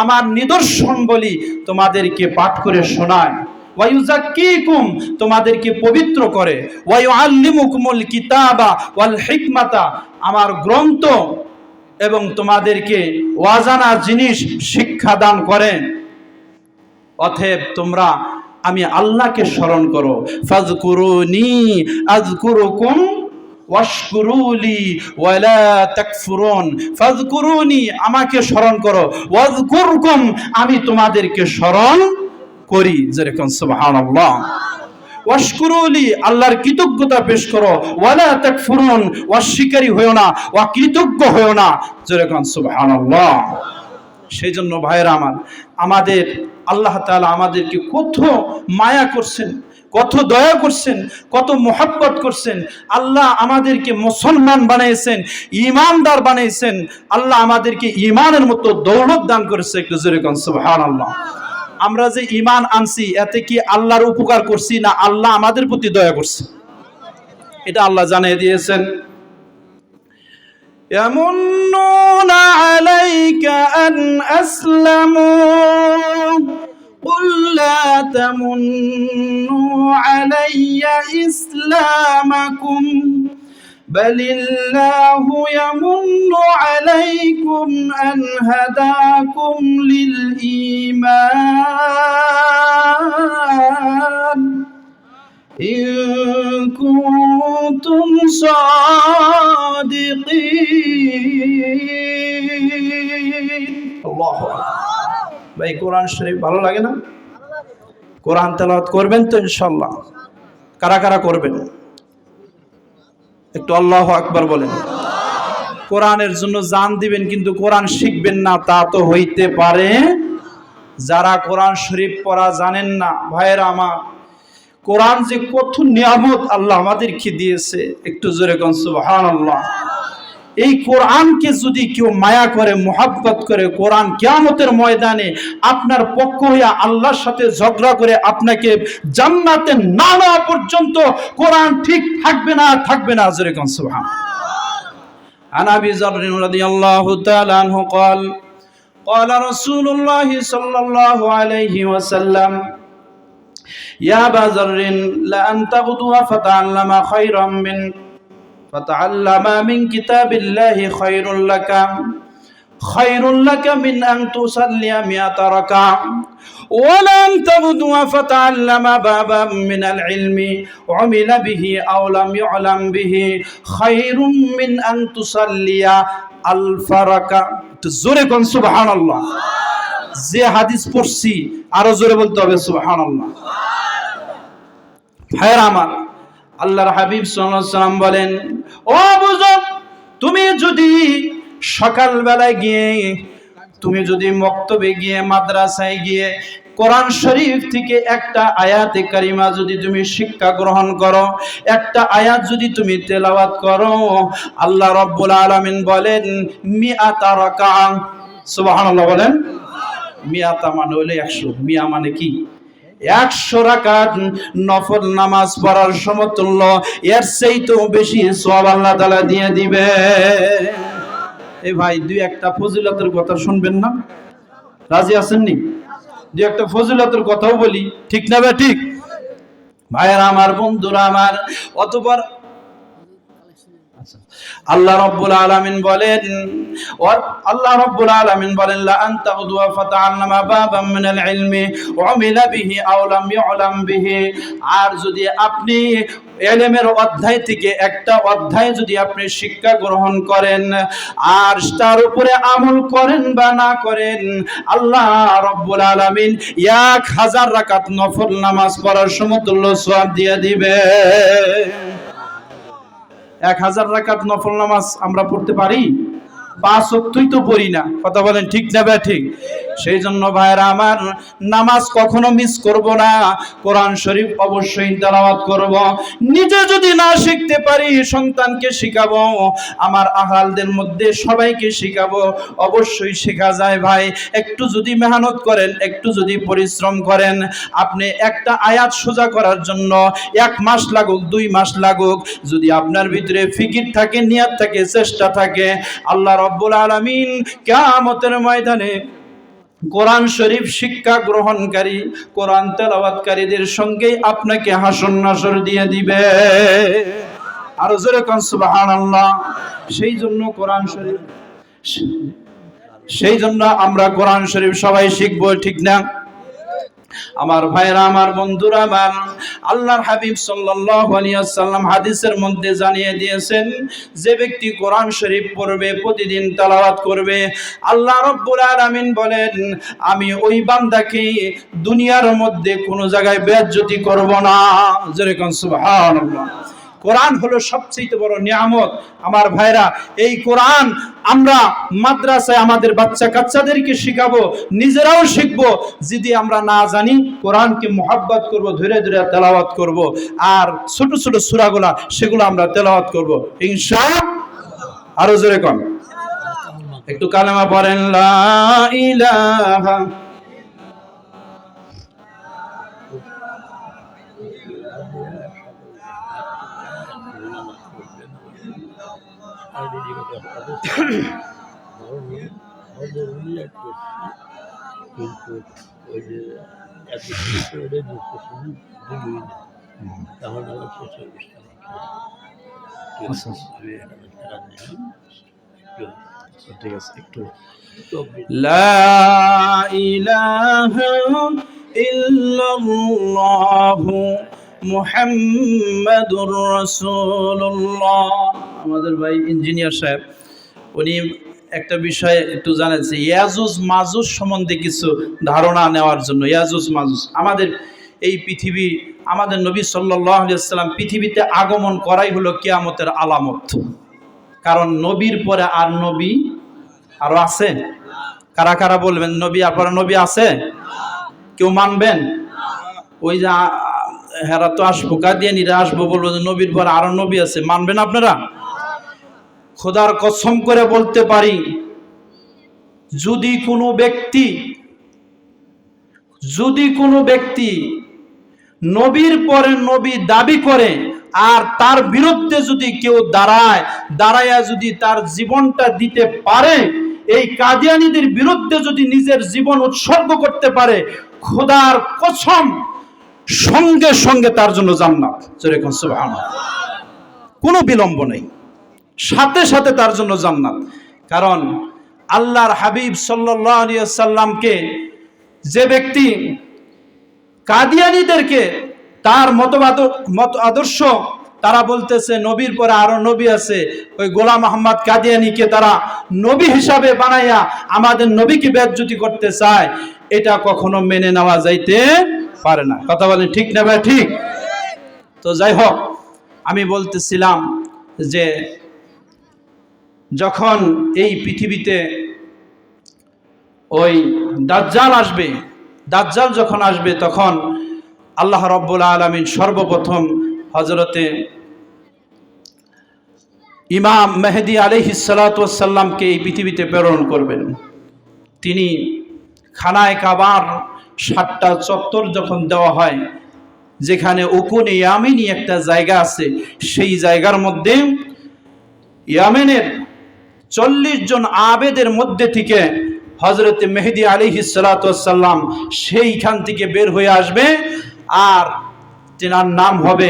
আমার নিদর্শন বলি তোমাদেরকে পাঠ করে শোনায়, ওয়া ইউযাক্কিকুম, তোমাদেরকে পবিত্র করে, ওয়া ইউআল্লিমুকুমুল কিতাবা ওয়াল হিকমাতা, আমার গ্রন্থ এবং তোমাদেরকে অজানা জিনিস শিক্ষা দান করেন। অতএব তোমরা আমি আল্লাহকে স্মরণ করো। ফাযকুরুনি আযকুরুকুম ওয়াশকুরুলি ওয়ালা তাকফুরুন। ফাযকুরুনি, আমাকে স্মরণ করো, ওয়াযকুরকুম, আমি তোমাদেরকে স্মরণ করি। যেরকম সুবহানাল্লাহ। ওয়াশকুরুলি, আল্লাহর কৃতজ্ঞতা পেশ করো, ওয়ালা তাকফুরুন, অস্বীকারী হয়ো না, অকৃতজ্ঞ হয়ো না। যেরকম সুবহানাল্লাহ। সেই জন্য ভাইয়েরা আমার, আমাদের আল্লাহ তাআলা আমাদেরকে কত মায়া করছেন, কত দয়া করছেন, কত মোহাব্বত করছেন। আল্লাহ আমাদেরকে মুসলমান বানিয়েছেন, ঈমানদার বানিয়েছেন। আল্লাহ আমাদেরকে ঈমানের মতো দৌলত দান করেছে। একটু জোরে কোন সুবহানাল্লাহ। আমরা যে ঈমান আনছি, এতে কি আল্লাহর উপকার করছি না আল্লাহ আমাদের প্রতি দয়া করছে? এটা আল্লাহ জানিয়ে দিয়েছেন। يمنون عليك أن أسلموا قل لا تمنوا علي إسلامكم بل الله يمن عليكم أن هداكم للإيمان إن كنتم صادقين। আল্লাহু আকবার। ভাই কোরআন শরীফ ভালো লাগে না? কোরআন তেলাওয়াত করবেন তো ইনশাআল্লাহ? কারা কারা করবেন একটু আল্লাহু আকবার বলেন। কোরআনের জন্য জান দিবেন, কিন্তু কোরআন শিখবেন না তা তো হইতে পারে। যারা কোরআন শরীফ পড়া জানেন না, ভাইয়েরা আমার, কোরআন যে কত নিয়ামত আল্লাহ আমাদেরকে দিয়েছে, একটু জোরে কোন সুবহানাল্লাহ। এই কোরআনকে যদি কেউ মায়া করে, মুহাব্বত করে, কোরআন কিয়ামতের ময়দানে আপনার পক্ষ হইয়া আল্লাহর সাথে ঝগড়া করে আপনাকে জান্নাতে না নেওয়া পর্যন্ত কোরআন ঠিক থাকবে না, থাকবে না। জোরে কোন সুবহানাল্লাহ। আন আবি যর রাদিয়াল্লাহু তাআলা আনহু قال قال رسول الله صلى الله عليه وسلم يا أبا ذر لأن تغدو فتعلم من كتاب الله خير لك من أن تصلي 100 ركعة ولن تغدو فتعلم بابا من العلم عمل به أو لم يعلم به خير من أن تصلي 1000 ركعة। জোরে কোন সুবহানাল্লাহ। যে হাদিস পড়ছি আরো জোরে বলতে হবে সুবহানাল্লাহ। ভাইরা আমার, আল্লাহর হাবিব সাল্লাল্লাহু আলাইহি ওয়াসাল্লাম বলেন, ও আবু যর, তুমি যদি সকাল বেলায় গিয়ে, তুমি যদি মক্তবে গিয়ে, মাদ্রাসায় গিয়ে কোরআন শরীফ থেকে একটা আয়াতে কারিমা যদি তুমি শিক্ষা গ্রহণ করো, একটা আয়াত যদি তুমি তেলাওয়াত করো, আল্লাহ রাব্বুল আলামিন বলেন মিআতা রাকাআহ, সুবহানাল্লাহ বলেন। মিআতা মানে হলো 100, মিয়া মানে কি? 100 রাকাত নফল নামাজ পড়ার সমতুল্য, এর চাইতেও বেশি সওয়াব আল্লাহ তাআলা দিয়ে দিবে। এই ভাই দুই একটা ফজিলতের কথা শুনবেন না? রাজি আছেন নি? দুই একটা ফজিলতের কথাও বলি, ঠিক না ভাই? ঠিক ভাইয়েরা আমার, বন্ধুরা আমার, অতঃপর আল্লাহ রাব্বুল আলামিন বলেন, আল্লাহ রাব্বুল আলামিন বলেন লা আনতা উদওয়া ফাতাআল্লামা বাবাম মিনাল ইলমি উমিলা বিহি আও লাম ইউলাম বিহি। আর যদি আপনি ইলমের অধ্যায় থেকে একটা অধ্যায় যদি আপনি শিক্ষা গ্রহণ করেন আর তার উপরে আমল করেন বা না করেন, আল্লাহ রাব্বুল আলামিন 1000 রাকাত নফল নামাজ পড়ার সমতুল্য সওয়াব দিয়ে দিবে। 1000 রাকাত নফল নামাজ আমরা পড়তে পারি? 5 ওয়াক্তই তো পড়ি না, কথা বলেন ঠিক না ভাই? ঠিক। সেই জন্য ভাইরা আমার, নামাজ কখনো মিস করব না, কোরআন শরীফ অবশ্যই তেলাওয়াত করব। নিজে যদি না শিখতে পারি সন্তানকে শিখাবো, আমার আহলাদের মধ্যে সবাইকে শিখাবো। অবশ্যই শেখা যায় ভাই, একটু যদি মেহনত করেন, একটু যদি পরিশ্রম করেন, আপনি একটা আয়াত সোজা করার জন্য 1 মাস লাগুক, 2 মাস লাগুক, যদি আপনার ভিতরে ফিকির থাকে, নিয়ত থাকে, চেষ্টা থাকে, আল্লাহ রাব্বুল আলামিন কিয়ামতের ময়দানে কোরআন শরীফ শিক্ষা গ্রহণকারী, কোরআন তেলাওয়াতকারীদের সঙ্গে আপনাকে হাসর নাসর দিয়ে দিবে। আরো জোরে কোন সুবহানাল্লাহ। সেই জন্য আমরা কোরআন শরীফ সবাই শিখবো, ঠিক না? আমার ভাইরা আমার, বন্ধুরা আমার, আল্লাহর হাবিব সাল্লাল্লাহু আলাইহি ওয়াসাল্লাম হাদিসের মধ্যে জানিয়ে দিয়েছেন, যে ব্যক্তি কোরআন শরীফ পড়বে, প্রতিদিন তেলাওয়াত করবে, আল্লাহ রাব্বুল আলামিন বলেন আমি ওই বান্দাকে দুনিয়ার মধ্যে কোনো জায়গায় বেইজ্জতি করব না। যেরকম সুবহানাল্লাহ। কোরআন হলো সবচেয়ে বড় নিয়ামত। আমার ভাইরা, এই কোরআন আমরা মাদ্রাসায় আমাদের বাচ্চা কাচ্চাদেরকে শিখাবো, নিজেরাও শিখবো। যদি আমরা না জানি, কোরআনকে মুহাব্বত করব, ধীরে ধীরে তেলাওয়াত করব, আর ছোট ছোট সূরাগুলা সেগুলো আমরা তেলাওয়াত করব ইনশাআল্লাহ। আরো জোরে কোন, একটু কালেমা পড়েন, লা ইলাহা কিন্তু ওই যে তখন আমার শেষ হয়ে গেছে। ঠিক আছে, একটু লা ইলাহা ইল্লাল্লাহু মুহাম্মাদুর রাসূলুল্লাহ। আমাদের ভাই ইঞ্জিনিয়ার সাহেব, উনি একটা বিষয় একটু জানাচ্ছে, ইয়াজুজ মাজুজ সম্বন্ধে কিছু ধারণা নেওয়ার জন্য। ইয়াজুজ মাজুজ আমাদের এই পৃথিবী, আমাদের নবী সাল্লাল্লাহু আলাইহি ওয়াসাল্লাম পৃথিবীতে আগমন করাই হলো কিয়ামতের আলামত। কারণ নবীর পরে আর নবী আরো আছে? কারা কারা বলবেন নবী আর পরে নবী আছে? কেউ মানবেন? ওই যে হেরা তো আসবো, কাদিয়ানীরা আসবো, বলবো যে নবীর পরে আরো নবী আছে, মানবেন আপনারা? খোদার কসম করে বলতে পারি, যদি কোনো ব্যক্তি নবীর পরে নবী দাবি করে আর তার বিরুদ্ধে যদি কেউ দাঁড়ায়া যদি তার জীবনটা দিতে পারে, এই কাদিয়ানীদের বিরুদ্ধে যদি নিজের জীবন উৎসর্গ করতে পারে, খোদার কসম সঙ্গে সঙ্গে তার জন্য জান্নাত। যেরকম সুবহানাল্লাহ, কোনো বিলম্ব নেই, সাথে সাথে তার জন্য জান্নাত। কারণ আল্লাহর হাবিব সাল্লাল্লাহু আলাইহি ওয়াসাল্লামকে যে ব্যক্তি কাদিয়ানীদেরকে তার মত আদর্শ, তারা বলতেছে নবীর পরে আরো নবী আছে, ওই গোলাম আহমদ কাদিয়ানীকে তারা নবী হিসাবে বানাইয়া আমাদের নবীকে বেইজ্জতি করতে চায়, এটা কখনো মেনে নেওয়া যাইতে পারে না। কথা বলেন ঠিক না ভাই? ঠিক। তো যাই হোক, আমি বলতেছিলাম যে যখন এই পৃথিবীতে ওই দাজ্জাল আসবে, দাজ্জাল যখন আসবে তখন আল্লাহ রাব্বুল আলামিন সর্বপ্রথম হযরতে ইমাম মেহেদী আলাইহিস সালাতু ওয়াস সালামকে এই পৃথিবীতে প্রেরণ করবেন। তিনি খানায় কাবার 7টা চত্বর যখন দেওয়া হয়, যেখানে উকুনে ইয়ামিনী একটা জায়গা আছে, সেই জায়গার মধ্যে ইয়ামেনের 40 জন আবেদের মধ্যে থেকে হযরত মেহেদী আলাইহিস সালাতু ওয়াস সালাম সেইখান থেকে বের হয়ে আসবে। আর তেনার নাম হবে,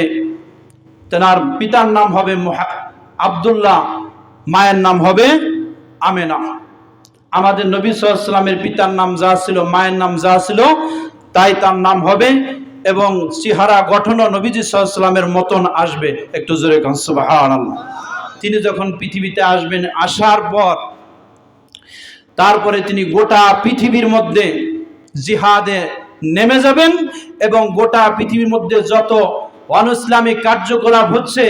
তেনার পিতার নাম হবে আব্দুল্লাহ, মায়ের নাম হবে আমেনা। আমাদের নবী সাল্লাল্লাহু আলাইহি ওয়াসাল্লামের পিতার নাম যা ছিল, মায়ের নাম যা ছিল, তাই তার নাম হবে। এবং চেহারা গঠনও নবীজি সাল্লাল্লাহু আলাইহি ওয়াসাল্লামের মতন আসবে। একটু জোরে কান সুবহানাল্লাহ। তিনি যখন পৃথিবীতে আসবেন, আসার পর তারপরে তিনি গোটা পৃথিবীর মধ্যে জিহাদে নেমে যাবেন এবং গোটা পৃথিবীর মধ্যে যত অনইসলামিক কার্যকলাপ হচ্ছে,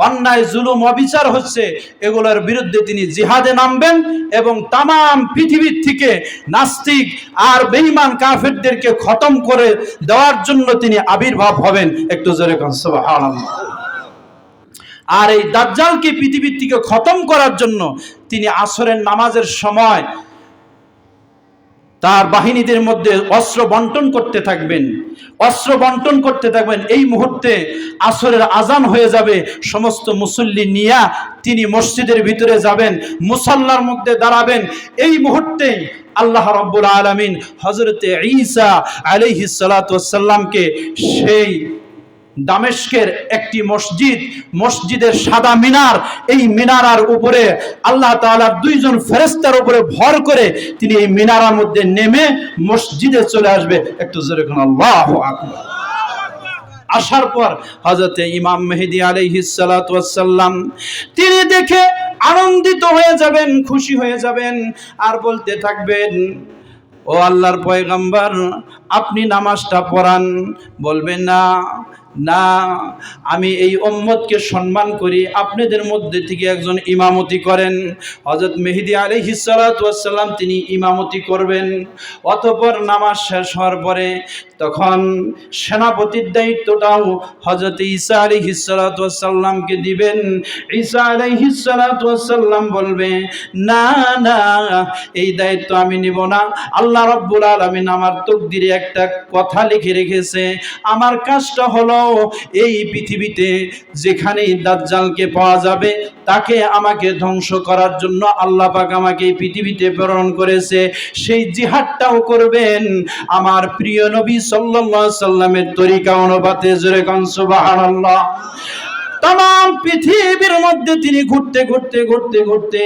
অন্যায় জুলুম অবিচার হচ্ছে, এগুলোর বিরুদ্ধে তিনি জিহাদে নামবেন এবং তামাম পৃথিবীর থেকে নাস্তিক আর বেঈমান কাফেরদেরকে খতম করে দেওয়ার জন্য তিনি আবির্ভাব হবেন। একটু জোরে কান সুবহানাল্লাহ। আর এই দাজ্জালকে পৃথিবীর থেকে খতম করার জন্য তিনি আসরের নামাজের সময় তার বাহিনীদের মধ্যে অস্ত্র বন্টন করতে থাকবেন, অস্ত্র বন্টন করতে থাকবেন। এই মুহূর্তে আসরের আজান হয়ে যাবে, সমস্ত মুসল্লি নিয়া তিনি মসজিদের ভিতরে যাবেন, মুসাল্লার মধ্যে দাঁড়াবেন। এই মুহূর্তেই আল্লাহ রাব্বুল আলামিন হযরতে ঈসা আলাইহিস সালাতু ওয়াস সালামকে সেই দামেস্কের একটি মসজিদের সাদা মিনার, এই মিনারার উপরে আল্লাহ তাআলার 2 জন ফেরেশতার উপরে ভর করে তিনি এই মিনারার মধ্যে নেমে মসজিদে চলে আসবে। একটু জোরে বলুন আল্লাহু আকবার। আসার পর হযরতে ইমাম মেহেদী আলাইহিস সালাতু ওয়াস সালাম তিনি দেখে আনন্দিত হয়ে যাবেন, খুশি হয়ে যাবেন আর বলতে থাকবেন, ও আল্লাহর পয়গম্বর, আপনি নামাজটা পড়ান। বলবেন না, না, আমি এই উম্মতকে সম্মান করি, আপনাদের মধ্যে থেকে একজন ইমামতি করেন। হযরত মেহেদী আলাইহিস সালাতু ওয়াস সালাম তিনি ইমামতি করবেন। অতঃপর নামাজ শেষ হওয়ার পরে তখন সেনাপতির দায়িত্বটাও হযরত ঈসা আলাইহিস সালাতু ওয়াস সালামকে দিবেন। ঈসা আলাইহিস সালাতু ওয়াস সালাম বলবে, না না, এই দায়িত্ব আমি নিব না। আল্লাহ রাব্বুল আলামিন আমার তাকদীরে একটা কথা লিখে রেখেছে। আমার কাজটা হলো এই পৃথিবীতে যেখানেই দাজ্জালকে পাওয়া যাবে তাকে আমাকে ধ্বংস করার জন্য আল্লাহ পাক আমাকে এই পৃথিবীতে প্রেরণ করেছে। সেই জিহাদটাও করবেন আমার প্রিয় নবী সাল্লাল্লাহু আলাইহি সাল্লামের তরিকা অনুপাতে। জোরে কান সুবহানাল্লাহ। তাম পৃথিবীর মধ্যে তিনি ঘুরতে ঘুরতে ঘুরতে ঘুরতে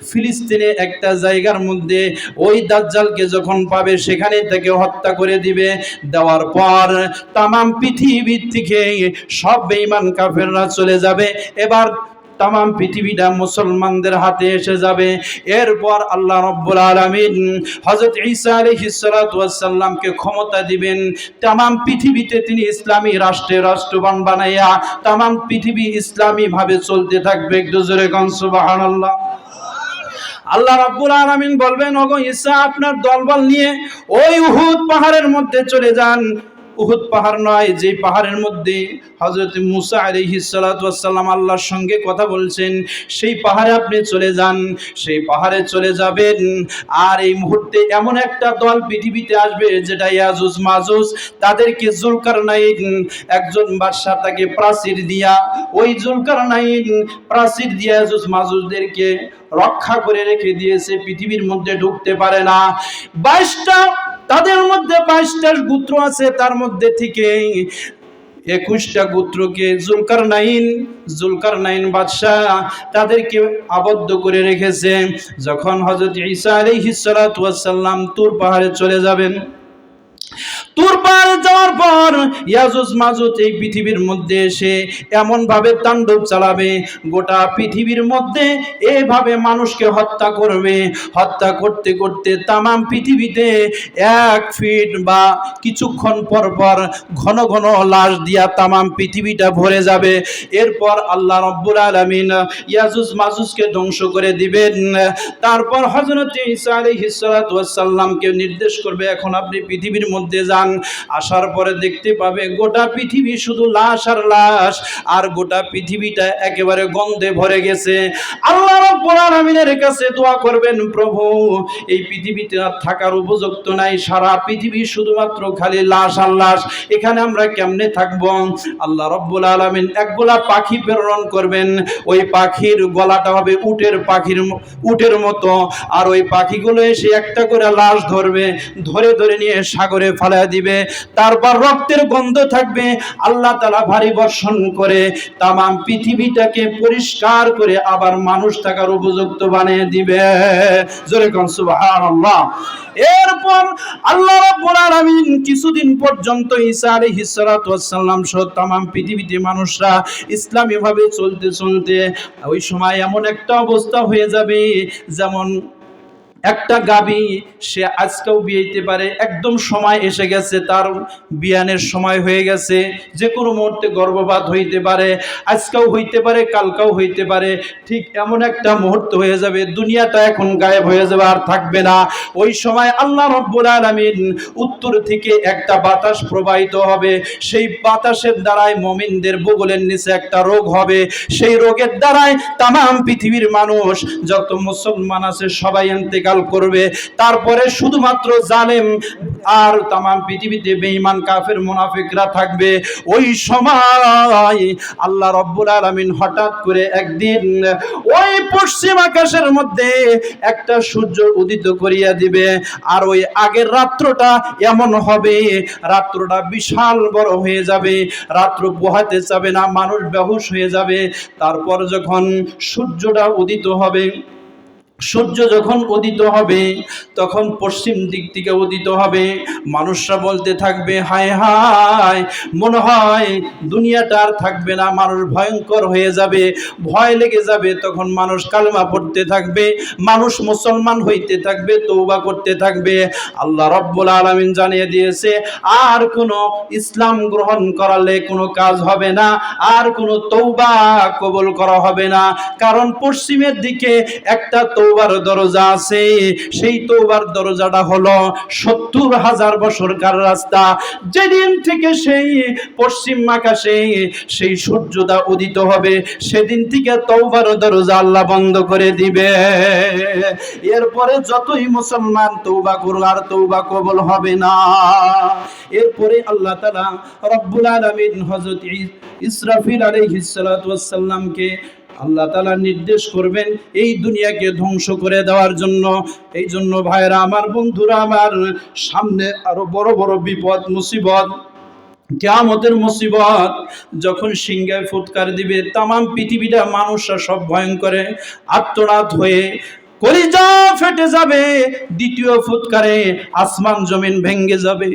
ফিলিস্তিনে একটা জায়গার মধ্যে ওই দাজ্জালকে যখন পাবে সেখানে তাকে হত্যা করে দিবে। দেওয়ার পর তাম পৃথিবীর থেকে সব বেঈমান কাফেররা চলে যাবে। এবার তাম পৃথিবীটা মুসলমানদের হাতে এসে যাবে। এরপর আল্লাহ রাব্বুল আলামিন হযরত ঈসা আলাইহিস সালাতু ওয়াস সালামকে ক্ষমতা দিবেন। তাম পৃথিবীতে তিনি ইসলামী রাষ্ট্রবান বানাইয়া তাম পৃথিবী ইসলামী ভাবে চলতে থাকবে। একটু জোরে কান সুবহানাল্লাহ। আল্লাহ রাব্বুল আলামিন বলবেন, ওগো ঈসা, আপনার দলবল নিয়ে ওই উহুদ পাহাড়ের মধ্যে চলে যান। উহুদ পাহাড় নয়, যে পাহাড়ের মধ্যে হযরত মুসা আলাইহিস সালাতু ওয়াস সালাম আল্লাহর সঙ্গে কথা বলছেন, সেই পাহাড়ে আপনি চলে যান। সেই পাহাড়ে চলে যাবেন। আর এই মুহূর্তে এমন একটা দল পৃথিবীতে আসবে যেটা ইয়াজুজ মাজুজ, তাদেরকে জুলকারনাইন একজন বাদশা তাকে প্রাচীর দিয়া, ওই জুলকারনাইন প্রাচীর দিয়া ইয়াজুজ মাজুজদেরকে রক্ষা করে রেখে দিয়েছে, পৃথিবীর মধ্যে ঢুকতে পারে না। 22টা, তাদের মধ্যে 22টা গোত্র আছে, তার মধ্যে থেকে 21টা গোত্রকে জুলকারনাইন বাদশা তাদেরকে আবদ্ধ করে রেখেছে। যখন হযরত ঈসা আলাইহিস সালাতু ওয়াস সালাম তুর পাহাড়ে চলে যাবেন, তুর পাহাড়ে যাওয়ার পর ইয়াজুজ মাজুজ এই পৃথিবীর মধ্যে এসে এমন ভাবে তাণ্ডব চালাবে, গোটা পৃথিবীর মধ্যে এভাবে মানুষকে হত্যা করবে। হত্যা করতে করতে তামাম পৃথিবীতে 1 ফিট বা কিছুক্ষণ পর পর ঘন ঘন লাশ দিয়া তামাম পৃথিবীটা ভরে যাবে। এরপর আল্লাহ রাব্বুল আলামিন ইয়াজুজ মাজুজকে ধ্বংস করে দিবেন। তারপর হযরত ঈসা আলাইহিস সালাতু ওয়াস সালামকে নির্দেশ করবে, এখন আপনি পৃথিবীর মধ্যে যান। আসার পরে দেখতে পাবে গোটা পৃথিবী শুধু লাশ আর লাশ, আর গোটা পৃথিবীটা একেবারে গন্ধে ভরে গেছে। আল্লাহ রাব্বুল আলামিনের কাছে দোয়া করবেন, প্রভু এই পৃথিবীতে আর থাকার উপযুক্ত নাই, সারা পৃথিবী শুধুমাত্র খালি লাশ আর লাশ, এখানে আমরা কেমনে থাকবো? আল্লাহ রাব্বুল আলামিন একগুলা পাখি প্রেরণ করবেন। ওই পাখির গলাটা হবে উটের মতো, আর ওই পাখিগুলো এসে একটা করে লাশ ধরবে, ধরে ধরে নিয়ে সাগরে ফেলা দিবে। তারপর রক্তের গন্ধ থাকবে, আল্লাহ তাআলা ভারী বর্ষণ করে তামাম পৃথিবীটাকে পরিষ্কার করে আবার মানুষ থাকার উপযুক্ত বানিয়ে দিবে। জোরে কোন সুবহানাল্লাহ। এরপর আল্লাহ রাব্বুল আলামিন কিছুদিন পর্যন্ত ঈসা আলাইহিস সালাতু ওয়াস সালাম সহ তামাম পৃথিবীতে মানুষরা ইসলামী ভাবে চলতে চলতে ওই সময় এমন একটা অবস্থা হয়ে যাবে, যেমন একটা গাবি সে আজকেও বিয়েতে পারে, একদম সময় এসে গেছে, তার বিয়ানের সময় হয়ে গেছে, যে কোনো মুহূর্তে গর্ভপাত হইতে পারে, আজকেও হইতে পারে, কালকেও হইতে পারে। ঠিক এমন একটা মুহূর্ত হয়ে যাবে, দুনিয়াটা এখন গায়েব হয়ে যাবে, আর থাকবে না। ওই সময় আল্লাহ রাব্বুল আলামিন উত্তর থেকে একটা বাতাস প্রবাহিত হবে, সেই বাতাসের দ্বারাই মুমিনদের বুগলের নিচে একটা রোগ হবে, সেই রোগের দ্বারাই তামাম পৃথিবীর মানুষ যত মুসলমান আছে সবাই ইন্তেকাল করবে। তারপরে শুধুমাত্র জালেম আর তামাম পৃথিবীতে বেঈমান কাফের মুনাফিকরা থাকবে। ওই সময় আল্লাহ রাব্বুল আলামিন হঠাৎ করে একদিন ওই পশ্চিম আকাশের মধ্যে একটা সূর্য উদিত করিয়া দিবে, আর ওই আগের রাত্রটা এমন হবে, রাত্রটা বিশাল বড় হয়ে যাবে, রাত্র পোহাতে যাবে না, মানুষ বেহুশ হয়ে যাবে। তারপর যখন সূর্যটা উদিত হবে, সূর্য যখন উদিত হবে তখন পশ্চিম দিক থেকে উদিত হবে, মানুষরা বলতে থাকবে হায় হায়, মনে হয় দুনিয়াটা আর থাকবে না, মানুষ ভয়ঙ্কর হয়ে যাবে, ভয় লেগে যাবে। তখন মানুষ কালেমা পড়তে থাকবে, মানুষ মুসলমান হইতে থাকবে, তওবা করতে থাকবে। আল্লাহ রাব্বুল আলামিন জানিয়ে দিয়েছে আর কোনো ইসলাম গ্রহণ করালে কোনো কাজ হবে না, আর কোনো তওবা কবুল করা হবে না, কারণ পশ্চিমের দিকে একটা তওবার দরজা আছে, সেই তওবার দরজাটা হলো 70,000 বছরকার রাস্তা। যেদিন থেকে সেই পশ্চিম আকাশে সেই সূর্যটা উদিত হবে, সেদিন থেকে তওবার দরজা আল্লাহ বন্ধ করে দিবে। এরপরে যতই মুসলমান তওবা করুক আর তওবা কবুল হবে না। এরপরে আল্লাহ তাআলা রব্বুল আলামিন হযরত ইসরাফিল আলাইহিস সালাতু ওয়াস সালামকে আল্লাহ তাআলা নির্দেশ করবেন এই দুনিয়াকে ধ্বংস করে দেওয়ার জন্য। এই জন্য ভাইরা আমার, বন্ধুরা আমার, সামনে আরো বড় বড় বিপদ মুসিবত, কিয়ামতের মুসিবত যখন সিংহায় ফুৎকার দিবে, তামাম পৃথিবীটা মানুষরা সব ভয়ঙ্করে আত্মনাদ হয়ে কলিজা ফেটে যাবে। দ্বিতীয় ফুৎকারে আসমান জমিন ভেঙে যাবে,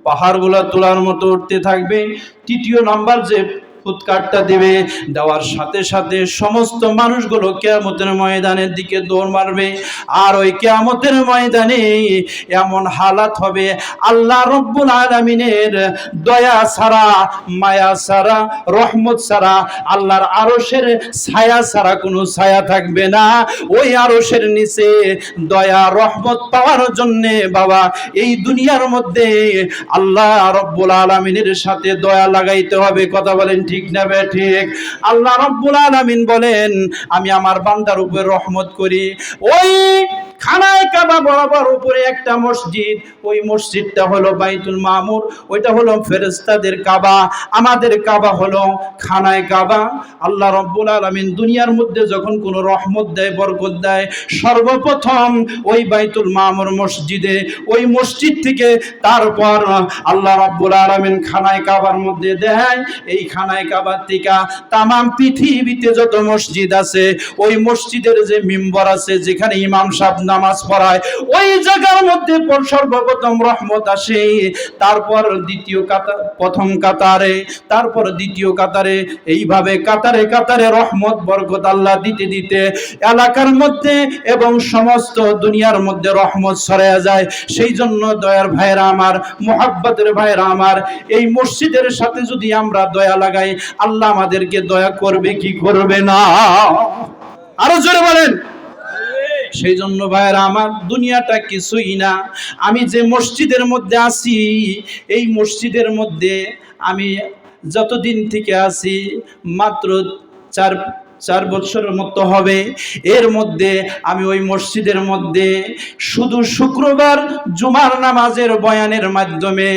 পাহাড়গুলো তোলার মতো উঠতে থাকবে। তৃতীয় নাম্বার যে ফুৎকারটা দিবে, দেওয়ার সাথে সাথে সমস্ত মানুষগুলো কিয়ামতের ময়দানের দিকে দৌড় মারবে। আর ওই কিয়ামতের ময়দানে এমন হালাত হবে, আল্লাহ রাব্বুল আলামিনের দয়া ছাড়া, মায়া ছাড়া, রহমত ছাড়া, আল্লাহর আরশের ছায়া ছাড়া কোনো ছায়া থাকবে না। ওই আরশের নিচে দয়া রহমত পাওয়ার জন্য বাবা এই দুনিয়ার মধ্যে আল্লাহ রাব্বুল আলামিনের সাথে দয়া লাগাইতে হবে। কথা বলেন ঠিক না ঠিক? আল্লাহ রাব্বুল আলামিন বলেন আমি আমার বান্দার উপর রহমত করি। ওই খানায় কাবা বরাবর উপরে একটা মসজিদ, ওই মসজিদটা হলো বাইতুল মামুর, ওইটা হলো ফেরেশতাদের কাবা, আমাদের কাবা হলো খানায় কাবা। আল্লাহ রাব্বুল আলামিন দুনিয়ার মধ্যে যখন কোনো রহমত দেয়, বরকত দেয়, সর্বপ্রথম ওই বাইতুল মামুর মসজিদে, ওই মসজিদ থেকে তারপর আল্লাহ রাব্বুল আলামিন খানায় কাবার মধ্যে দেয়। এই খানায় কাবার থেকে তামাম পৃথিবীতে যত মসজিদ আছে, ওই মসজিদের যে মিম্বর আছে, যেখানে ইমাম সাহেব নামাজ পড়ায়, ওই জায়গার মধ্যে সর্বপ্রথম রহমত আসে, তারপর দ্বিতীয় কাতার, প্রথম কাতারে, তারপর দ্বিতীয় কাতারে, এইভাবে কাতারে কাতারে রহমত বরকত আল্লাহ দিতে দিতে এলাকার মধ্যে এবং সমস্ত দুনিয়ার মধ্যে রহমত ছড়ায়া যায়। সেই জন্য দয়ার ভাইরা আমার, মুহাব্বতের ভাইরা আমার, এই মসজিদের সাথে যদি আমরা দয়া লাগাই, আল্লাহ আমাদেরকে দয়া করবে কি করবে না? আরো জোরে বলেন। সেই জন্য ভাইরা আমার, দুনিয়াটা কিছুই না। আমি যে মসজিদের মধ্যে আছি, এই মসজিদের মধ্যে আমি যতদিন থেকে আছি মাত্র চার বছরের মতো হবে। এর মধ্যে আমি ওই মসজিদের মধ্যে শুধু শুক্রবার জুমার নামাজের বয়ানের মাধ্যমে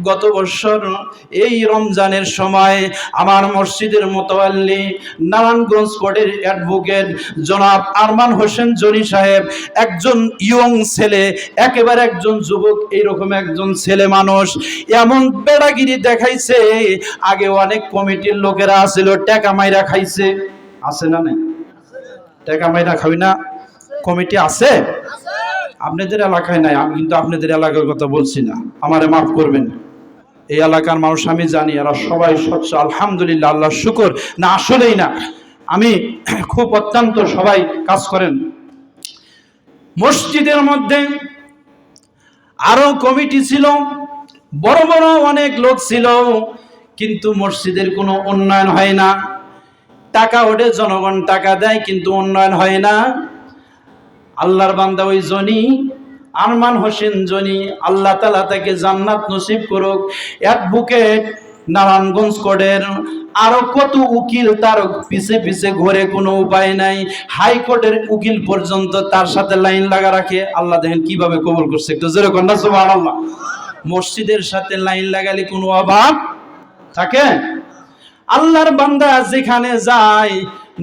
গত বছর এই রমজানের সময় আমার মসজিদের মোতাওয়াল্লি নারায়ণগঞ্জ কোর্টের অ্যাডভোকেট জনাব আরমান হোসেন জনি সাহেব, একজন ইয়ং ছেলে, একেবারে একজন যুবক, এইরকম একজন ছেলে মানুষ এমন বেড়াগিরি দেখাইছে। আগে অনেক কমিটির লোকেরা আসছিল, টাকা মাইরা খাইছে, আছে না নাই? টাকা মাইরা খাবি না কমিটি আছে? আপনাদের এলাকায় নাই, আমি কিন্তু আপনাদের এলাকার কথা বলছি না, আমারে মাফ করবেন। এই এলাকার মানুষ আমি জানি, এরা সবাই স্বচ্ছ, আলহামদুলিল্লাহ, আল্লাহ শুকর। না আসলেই না, আমি খুব অত্যন্ত সবাই কাজ করেন। মসজিদের মধ্যে আরো কমিটি ছিল, বড় বড় অনেক লোক ছিল, কিন্তু মসজিদের কোনো উন্নয়ন হয় না। টাকা ওঠে, জনগণ টাকা দেয়, কিন্তু উন্নয়ন হয় না। আল্লাহর বান্দা ওই জনি আরমান হোসেন জনি, আল্লাহ তাআলা তাকে জান্নাত নসিব করুক, অ্যাডভোকেট নারায়ণগঞ্জ কোর্টের, আরো কত উকিল তার পিছে পিছে ঘুরে, কোনো উপায় নাই, হাইকোর্টের উকিল পর্যন্ত তার সাথে লাইন লাগা রাখে। আল্লাহ দেখেন কিভাবে কবুল করছে, একটু জোরে কন্যা সুবহানাল্লাহ। মসজিদের সাথে লাইন লাগালে কোনো অভাব থাকে? আল্লাহর বান্দা যেখানে যায়,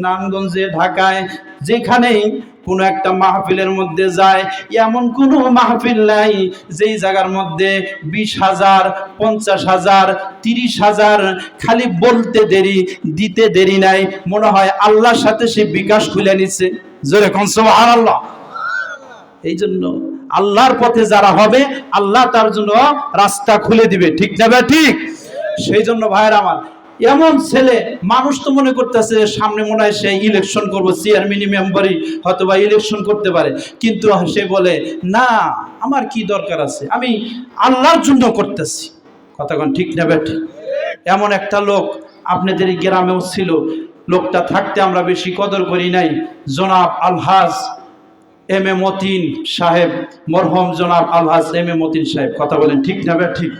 নারায়ণগঞ্জে, ঢাকায়, যেখানেই কোনো একটা মাহফিলের মধ্যে যায়, এমন কোনো মাহফিল নাই যেই জায়গার মধ্যে 20,000, 50,000, 30,000 খালি বলতে দেরি, দিতে দেরি নাই, মনে হয় আল্লাহর সাথে সে বিকাশ খুলে নিচ্ছে। জোরে কোন সুবহানাল্লাহ। এই জন্য আল্লাহর পথে যারা হবে, আল্লাহ তার জন্য রাস্তা খুলে দিবে, ঠিক না ভাই? ঠিক। সেই জন্য ভাইয়ের আমার, এমন ছেলে, মানুষ তো মনে করতেছে সামনে মনে হয় সে ইলেকশন করবো, চেয়ারম্যান মেম্বারই হয়তো বা ইলেকশন করতে পারে, কিন্তু সে বলে না, আমার কি দরকার আছে, আমি আল্লাহর জন্য করতেছি। কথাক্ষণ ঠিক না বেঠ? এমন একটা লোক আপনাদের এই গ্রামেও ছিল, লোকটা থাকতে আমরা বেশি কদর করি নাই, জনাব আলহাজ এম এ মতিন সাহেব, মরহুম জনাব আলহাজ এম এ মতিন সাহেব। কথা বলেন ঠিক না বেঠ? ঠিক।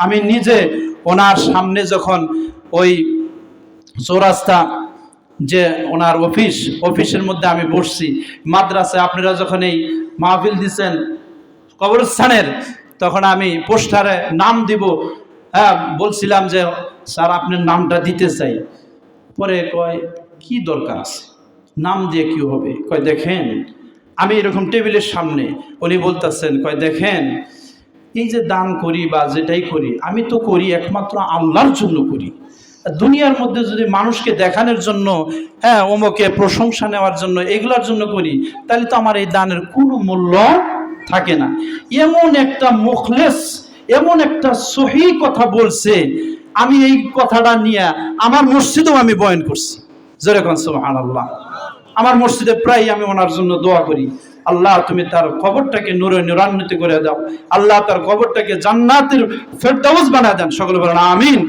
আমি নিজে ওনার সামনে যখন ওই চৌরাস্তা যে ওনার অফিসের মধ্যে আমি বসছি, মাদ্রাসায় আপনারা যখন এই মাহফিল দিচ্ছেন কবরস্থানের, তখন আমি পোস্টারে নাম দিব, হ্যাঁ, বলছিলাম যে স্যার আপনার নামটা দিতে চাই। পরে কয় কি দরকার আছে, নাম দিয়ে কি হবে? কয় দেখেন, আমি এরকম টেবিলের সামনে, উনি বলতেছেন, কয় দেখেন, এই যে দান করি বা যেটাই করি, আমি তো করি একমাত্র আল্লাহর জন্য করি। দুনিয়ার মধ্যে যদি মানুষকে দেখানোর জন্য, হ্যাঁ, অমুকে প্রশংসা নেওয়ার জন্য, এগুলোর জন্য করি, তাহলে তো আমার এই দানের কোনো মূল্য থাকে না। এমন একটা মুখলেস, এমন একটা সহি কথা বলছে, আমি এই কথাটা নিয়ে আমার মসজিদেও আমি বয়ান করছি। যেরকম সুবহানাল্লাহ। আমার মসজিদে প্রায় আমি ওনার জন্য দোয়া করি, আল্লাহ তুমি তার কবরটাকে নূরে নূরান্বিত করে দাও, আল্লাহ তার কবরটাকে জান্নাতের ফেরদাউস বানায় দেন, সকল বলেন আমিন।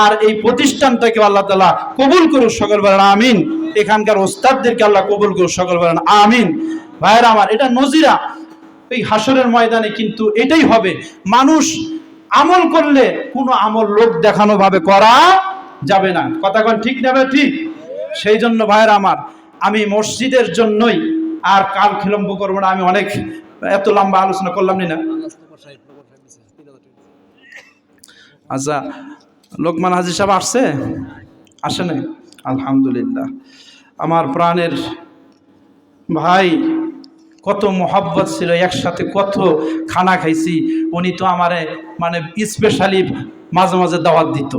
আর এই প্রতিষ্ঠানটাকে আল্লাহ তাআলা কবুল করুন, সকল বলেন আমিন। এখানকার ওস্তাদদেরকে আল্লাহ কবুল করুন, সকল বলেন আমিন। ভাইরা আমার, এটা নজিরা এই হাসরের ময়দানে, কিন্তু এটাই হবে। মানুষ আমল করলে কোনো আমল লোক দেখানো ভাবে করা যাবে না। কথা কোন ঠিক না? ঠিক। সেই জন্য ভাইরা আমার, আমি মসজিদের জন্যই আর কাল বিলম্ব করবো না, আমি অনেক এত লম্বা আলোচনা করলাম না। আচ্ছা, লোকমান হাজী সাহেব আসছে? আসে নাই? আলহামদুলিল্লাহ। আমার প্রাণের ভাই, কত মোহাব্বত ছিল, একসাথে কত খানা খাইছি। উনি তো আমারে মানে স্পেশালি মাঝে মাঝে দাওয়াত দিত,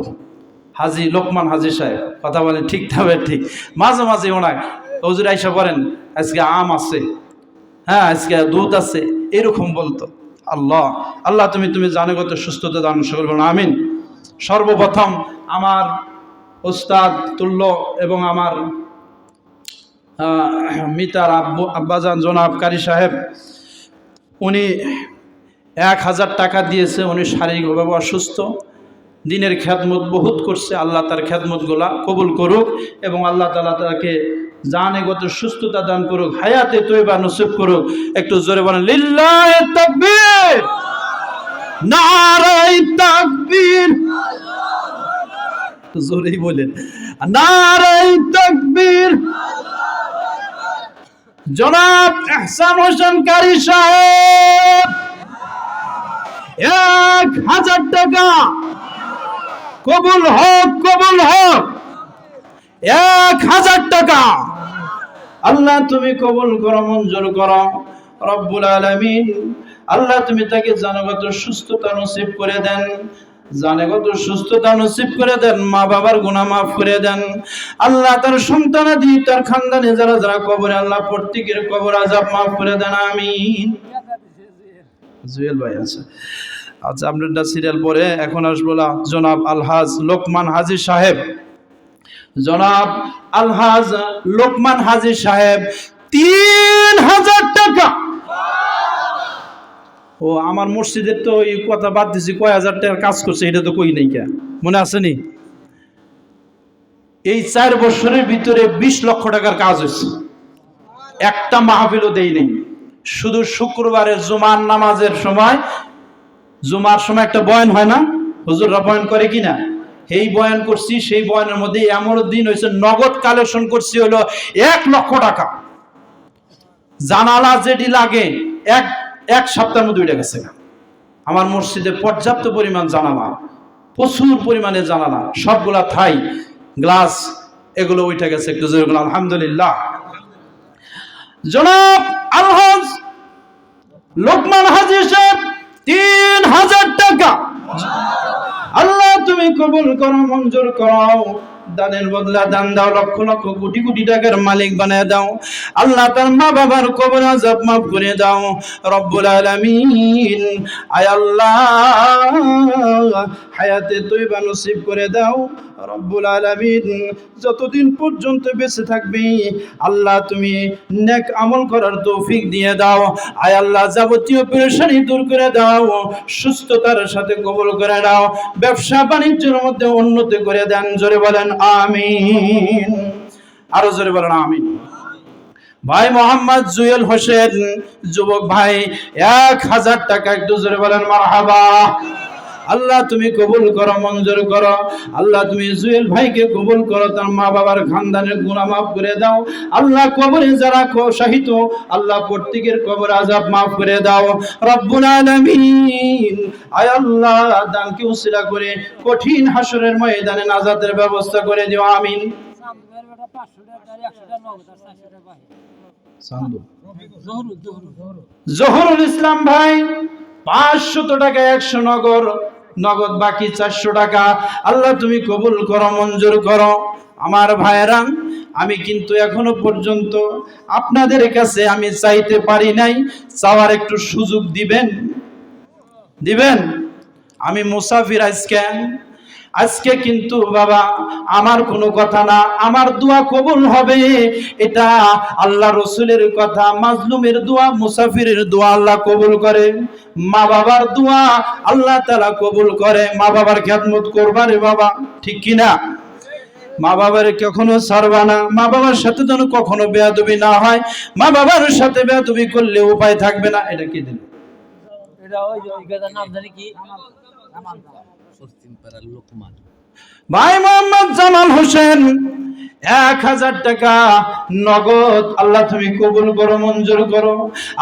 হাজী লোকমান হাজী সাহেব। কথা বলে ঠিক তবে ঠিক। মাঝে মাঝে ওনার হুজুর আইসা বলেন আজকে আম আছে, হ্যাঁ আজকে দুধ আছে, এরকম বলতো। আল্লাহ আল্লাহ তুমি জানে কত সুস্থতা দান করবেন, আমিন। সর্বপ্রথম আমার উস্তাদ তুল্য এবং আমার মিতার আব্বাজান জনাব কারি সাহেব, উনি 1000 টাকা দিয়েছে। উনি শারীরিকভাবে অসুস্থ, দিনের খেদমত বহুত করছে। আল্লাহ তার খেদমতগুলা কবুল করুক এবং আল্লাহ তাআলা তাকে জানেগত সুস্থতা দান করুক, হায়াতে তয়্যিবা নসিব করুক। একটু জোরে বলেন লিল্লাহি তাকবীর, নারায়ে তাকবীর, জোরেই বলেন নারায়ে তাকবীর। জনাব ইহসান হোসেন কারি সাহেব 1000 টাকা কবুল হোক, কবুল হোক। 1000 টাকা আল্লাহ তুমি কবুল করো, মঞ্জুর করো রব্বুল আলামিন। আল্লাহ তুমি তাকে জানগত সুস্থতা নসিব করে দেন, জানগত সুস্থতা নসিব করে দেন, মা বাবার গুনাহ মাফ করে দেন। আল্লাহ তার সন্তানাদি তার খানদানে যারা যারা কবরে, আল্লাহ প্রত্যেকের কবর আযাব মাফ করে দেন, আমিন। জুয়েল ভাই আছে, আচ্ছা আপনারটা সিরিয়াল পরে। এখন আসবো জনাব আলহাজ লোকমান হাজী সাহেব। জনাব আলহাজ লোকমান হাজী সাহেব 3000 টাকা। ও আমার মসজিদের তো ওই কথা বাদ দিছি, কয় হাজার টাকার কাজ করছে এটা তো কই নাই, কে মনে আসেনি? এই 4 বছরের ভিতরে 20 লক্ষ টাকার কাজ হয়েছে। একটা মাহফিলও দেই নেই। শুধু শুক্রবারের জুমার নামাজের সময়, জুমার সময় একটা বয়ান হয় না, হুজুররা বয়ান করে কিনা, এই বয়ান করছি। সেই বয়ানের মধ্যে এমন দিন হয়েছে নগদ কালেকশন করছি হলো 1 লক্ষ টাকা। জানালা যেটি লাগে এক সপ্তাহের মধ্যে উঠে গেছে। আমার মসজিদে পর্যাপ্ত পরিমাণ জানালা, প্রচুর পরিমাণে জানালা, সবগুলা থাই গ্লাস, এগুলো উঠে গেছে। একটু জোরে বলুন আলহামদুলিল্লাহ। জনাব আলহাজ লোকমান হাজী সাহেব 3000 টাকা। আল্লাহ তুমি কবুল করো, মঞ্জুর করো, দানের বদলা দান দাও, লক্ষ লক্ষ কোটি কোটি টাকার মালিক বানায় দাও। আল্লাহ তার মা বাবার কবর আযাব মাফ করে দাও রব্বুল আলামিন। আয় আল্লাহ হায়াতে তয়্যিবা নসিব করে দাও রব্বুল আলামিন। যতদিন পর্যন্ত বেঁচে থাকবি আল্লাহ তুমি নেক আমল করার তৌফিক দিয়ে দাও। আয় আল্লাহ যাবতীয় পেরেশানি দূর করে দাও, সুস্থতার সাথে কবুল করে দাও, ব্যবসা বাণিজ্যের মধ্যে উন্নতি করে দেন। জোরে বলেন আমিন, আরো জোরে বলেন আমিন। ভাই মোহাম্মদ জুয়েল হোসেন যুবক ভাই 1000 টাকা, একটু জোরে বলেন মারহাবা। আল্লাহ তুমি কবুল করো, মঞ্জুর করো। আল্লাহ তুমি জুয়েল ভাইকে কবুল করো, তার মা বাবার খানদানের গুনাহ মাফ করে দাও। আল্লাহ কবরে যারা শহীদ, আল্লাহ প্রত্যেকের কবর আযাব মাফ করে দাও রব্বুল আলামিন। আয় আল্লাহ দানকে উসিলা করে কঠিন হাসরের ময়দানে নাজাতের ব্যবস্থা করে দিও, আমিন। জহুরুল ইসলাম ভাই 500 টাকা, 100 নগদ, বাকি 400 টাকা। আল্লাহ তুমি কবুল করো, মঞ্জুর করো। আমার ভাইয়েরা, আমি কিন্তু এখনো পর্যন্ত আপনাদের কাছে আমি চাইতে পারি নাই, চাওয়ার একটু সুযোগ দিবেন। আমি মুসাফির আজকে কিন্তু বাবা আমার কোনো কথা না, আমার দোয়া কবুল হবে এটা আল্লাহ রসুলের কথা। মাজলুমের দোয়া, মুসাফিরের দোয়া আল্লাহ কবুল করে, মা বাবার দোয়া আল্লাহ তাআলা কবুল করে। মা বাবার খেদমত করবা রে বাবা, ঠিক কিনা? মা বাবার কখনো ছাড়বা না, মা বাবার সাথে যেন কখনো বেয়াদবি না হয়। মা বাবার সাথে বেয়াদবি করলে উপায় থাকবে না। এটা কি দিল? এটা ওই গাদার নাম জানি কি? লোকমান ভাই মোহাম্মদ জামাল হোসেন 1000 টাকা নগদ। আল্লাহ তুমি কবুল করো, মঞ্জুর করো।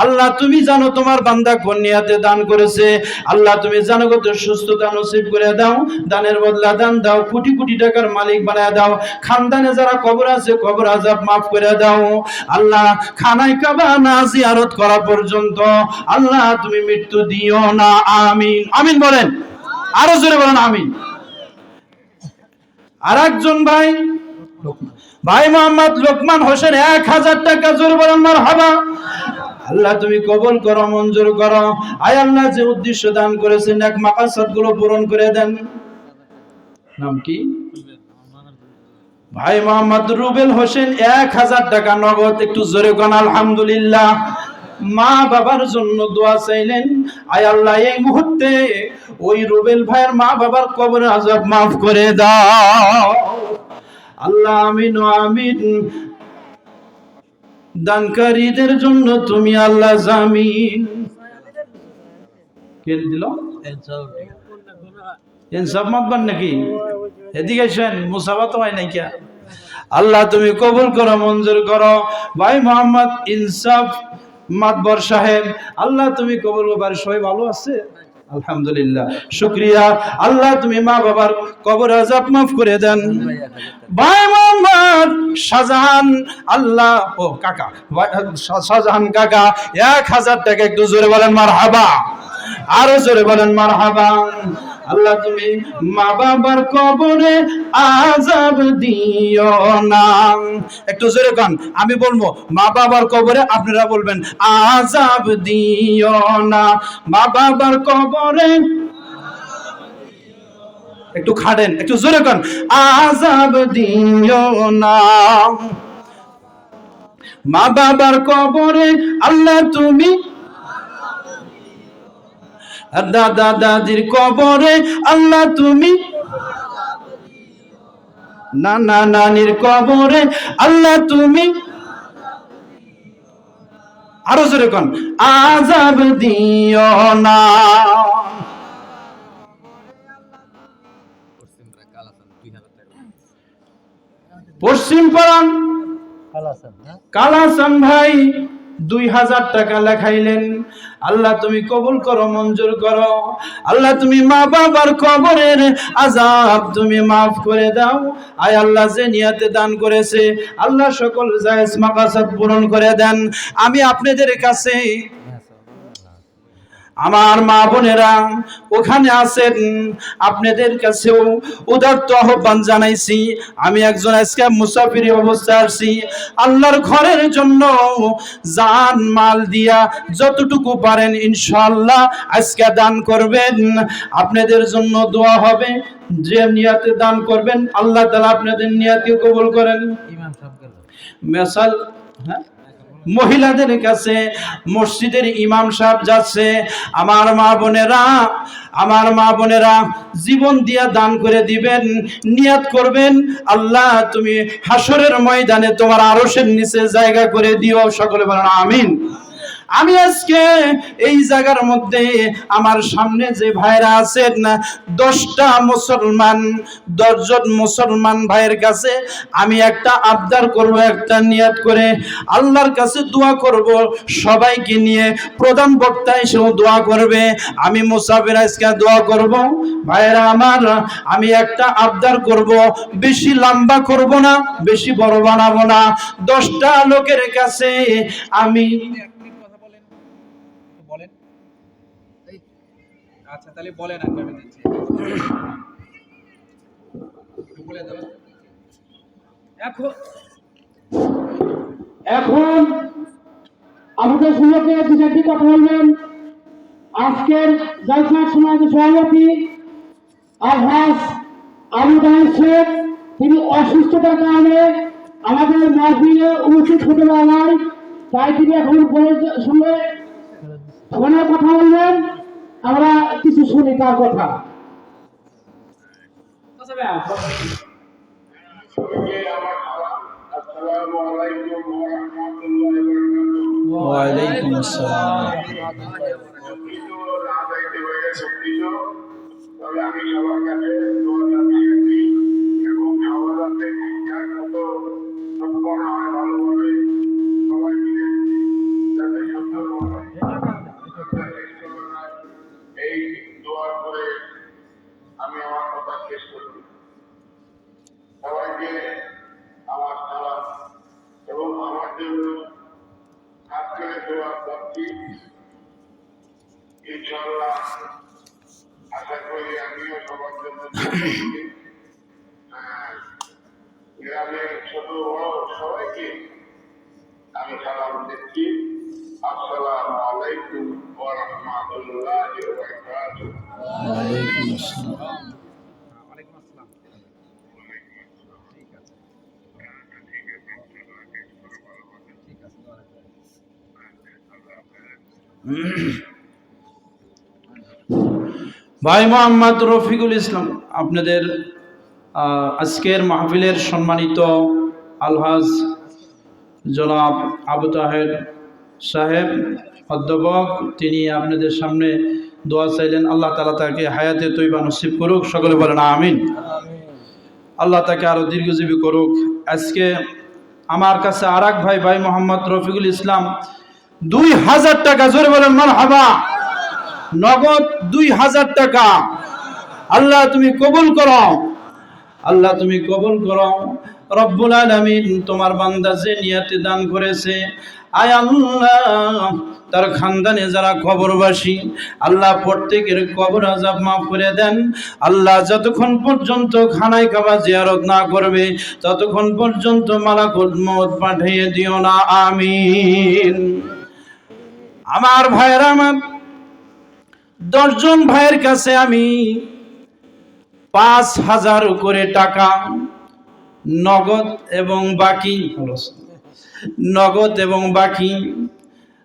আল্লাহ তুমি জানো তোমার বান্দা কোন নিয়াতে দান করেছে। আল্লাহ তুমি জানো কত সুস্থতা নসিব করে দাও, দানের বদলা দান দাও, কোটি কোটি টাকার মালিক বানায় দাও। খানদানে যারা কবর আছে কবর আযাব মাফ করে দাও। আল্লাহ খানায় কাবা না জিয়ারত করা পর্যন্ত আল্লাহ তুমি মৃত্যু দিও না, আমিন। আমিন বলেন, আরো জোরে বলেন আমিন। আরেকজন ভাই মোহাম্মদ লোকমান হোসেন 1000 টাকা, জোরে বলেন মারহাবা। আল্লাহ তুমি কবুল করো, মঞ্জুর করো। আয় আল্লাহ যে উদ্দেশ্য দান করেছেন এক মাকাসাদ গুলো পূরণ করে দেন। নাম কি? ভাই মোহাম্মদ রুবেল হোসেন 1000 টাকা নগদ, একটু জোরে কোন আলহামদুলিল্লাহ। মা বাবার জন্য দোয়া চাইলেন। আয় আল্লাহ এই মুহূর্তে ওই রুবেল ভাইয়ের মা বাবার কবর আযাব মাফ করে দাও আল্লাহ, আমিন ও আমিন। দানকারীদের জন্য তুমি আল্লাহ জামিন। কে দিল? ইনসাফ মাতবার নাকি? এদিকে আসেন, মুসাফা তো হয় নাই কে? আল্লাহ তুমি কবুল করো, মঞ্জুর করো। ভাই মোহাম্মদ ইনসাফ মাতবর সাহেব, আল্লাহ তুমি কবুল করো। সবাই ভালো আছে? আলহামদুলিল্লাহ, শুকরিয়া। আল্লাহ তুমি মা বাবার কবর আযাব মাফ করে দেন। ভাই মোহাম্মদ শাহজাহান, আল্লাহ ও কাকা, শাহজাহান কাকা 1000 টাকা, একটু জোরে বলেন মারহাবা, আরো জোরে বলেন মারহাবা। আল্লাহ তুমি মা বাবার কবরে আযাব দিও না। একটু জোরে গান, আমি বলবো মা বাবার কবরে, আপনারা বলবেন আযাব দিও না। মা বাবার কবরে একটু খাড়েন, একটু জোরে গান, আযাব দিও না। মা বাবার কবরে আল্লাহ তুমি, দাদা দাদির কবরে আল্লাহ তুমি, নানা নানির কবরে আল্লাহ তুমি, আরো জোরে কোন, আযাব দিও না। পশ্চিম পাড়ান কালাসান ভাই 2000 টাকা লেখাইলেন। আল্লাহ তুমি কবুল করো, মঞ্জুর করো। আল্লাহ তুমি মা বাবার কবরের আযাব তুমি মাফ করে দাও। আয় আল্লাহ যে নিয়তে দান করেছে আল্লাহ সকল জায়েজ মাকাসাদ পূরণ করে দেন। আমি আপনাদের কাছে, আমার মা বোনেরা ওখানে আছেন, আপনাদের কাছেও উদারত আহ্বান জানাইছি। আমি একজন আজকে মুসাফির অবস্থায় আসছি, আল্লাহর ঘরের জন্য জান মাল দিয়া যতটুকু পারেন ইনশাআল্লাহ আজকে দান করবেন। আপনাদের জন্য দোয়া হবে। যে নিয়তে দান করবেন আল্লাহ তাআলা আপনাদের নিয়তকে কবুল করেন। মেসাল, হ্যাঁ, মহিলাদের কাছে মসজিদের ইমাম সাহেব যাচ্ছে। আমার মা বোনেরা জীবন দিয়া দান করে দিবেন, নিয়ত করবেন আল্লাহ তুমি হাসরের ময়দানে তোমার আরশের নিচে জায়গা করে দিও। সকলে বলেন আমিন। আমি আজকে এই জায়গার মধ্যে আমার সামনে যে ভাইরা আছেন 10 জন মুসলমান ভাইয়ের কাছে আমি একটা আবদার করব, একটা নিয়ত করে আল্লাহর কাছে দোয়া করব। সবাইকে নিয়ে প্রধান বক্তা এসেও দোয়া করবে, আমি মুসাফির আজকে দোয়া করব। ভাইরা আমার, আমি একটা আবদার করব, বেশি লম্বা করব না, বেশি বড় বানাবো না। 10টা লোকের কাছে আমি, আচ্ছা তাহলে বলেন, আমি দিচ্ছি। বলে দাও। এখন আমাদের সুযোগে দু চারটি কথা বলবেন। আজকের জলসার সমাজের সভাপতি আলহাজ আবু জাহেদ শেখ, তিনি অসুস্থতার কারণে আমাদের মাহফিলে উপস্থিত হতে পারে নাই, তাই তিনি এখন সঙ্গে ফোনে কথা বলবেন। আমরা কিছু শুনি তার কথা। ওয়ালাইকুম আসসালাম। তবে আমি সবার কাছে দোয়া জানিয়েছি এবং সবার কাছে ঠিকঠাক মতো সম্পন্ন হয় ভালোভাবে সবাই মিলে যাতে সুন্দরভাবে এই দোয়া করে আমি আমার কথা শেষ করি। সবাইকে আমার সালাম এবং আমার জন্য হাত করে দোয়া করছি। ইনশাআল্লাহ আশা করি আমিও সবার জন্য গ্রামের ছোট বড় সবাইকে আমি সালাম দিচ্ছি। আসসালামু আলাইকুম ওয়া রাহমাতুল্লাহি ওয়া বারাকাতুহু। ওয়ালাইকুম আসসালাম। ওয়ালাইকুম আসসালাম। ঠিক আছে, ঠিক আছে, দোয়া রাখবেন। ভাই মোহাম্মদ রফিকুল ইসলাম, আপনাদের আজকের মাহফিলের সম্মানিত আলহাজ জনাব আবু তাহের সাহেব অধ্যাপক, তিনি আপনাদের সামনে দোয়া চাইলেন। আল্লাহ তাআলা তাকে হায়াতে তৈবা নসিব করুক, সকলে বলেন আমিন। আল্লাহ তাকে আরো দীর্ঘজীবী করুক। আজকে আমার কাছে আর এক ভাই মোহাম্মদ রফিকুল ইসলাম 2000 টাকা, জোরে বলেন মারহাবা, নগদ 2000 টাকা। আল্লাহ তুমি কবুল করো, আল্লাহ তুমি কবুল করো। রব্বুল আলামিন তোমার বান্দা যে নিয়তে দান করেছে, আয় আল্লাহ তার খানদানে যারা কবরবাসী, আল্লাহ প্রত্যেকের কবর আযাব মাফ করে দেন। আল্লাহ যতক্ষণ পর্যন্ত খানায় কাবা জিয়ারত না করবে ততক্ষণ পর্যন্ত মালাকুল মউত পাঠিয়ে দিও না, আমিন। আমার ভাইয়েরা, আমার 10 জন ভাইয়ের কাছে আমি 5000 করে টাকা নগদ এবং বাকি, নগদ এবং বাকি,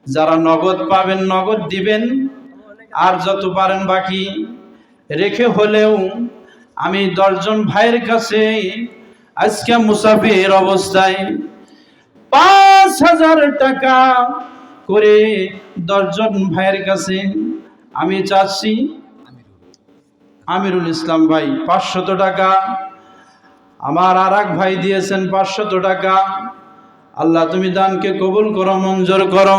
যারা নগদ পাবেন নগদ দিবেন, আর যত পারেন বাকি রেখে হলেও আমি 10 জন ভাইয়ের কাছে আজকে মুসাফির অবস্থায় 5000 টাকা করে 10 জন ভাইয়ের কাছে আমি চাচ্ছি। আমিরুল ইসলাম ভাই 500 টাকা, আমার আর এক ভাই দিয়েছেন 500 টাকা। আল্লাহ তুমি দানকে কবুল করো, মঞ্জুর করো।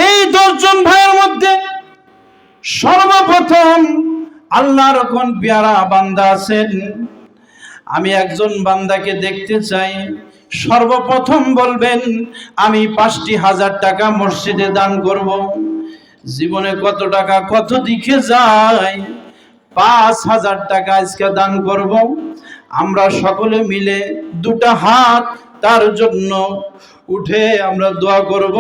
এই 10 জন ভাইয়ের মধ্যে সর্বপ্রথম আল্লাহর কোন পেয়ারা বান্দা আছেন, আমি একজন বান্দাকে দেখতে চাই। সর্বপ্রথম বলবেন আমি 5,000 টাকা মসজিদে দান করব। জীবনে কত টাকা কত দিকে যায়, 5,000 টাকা আজকে দান করব। আমরা সকলে মিলে 2টা হাত তার জন্য উঠে আমরা দোয়া করব।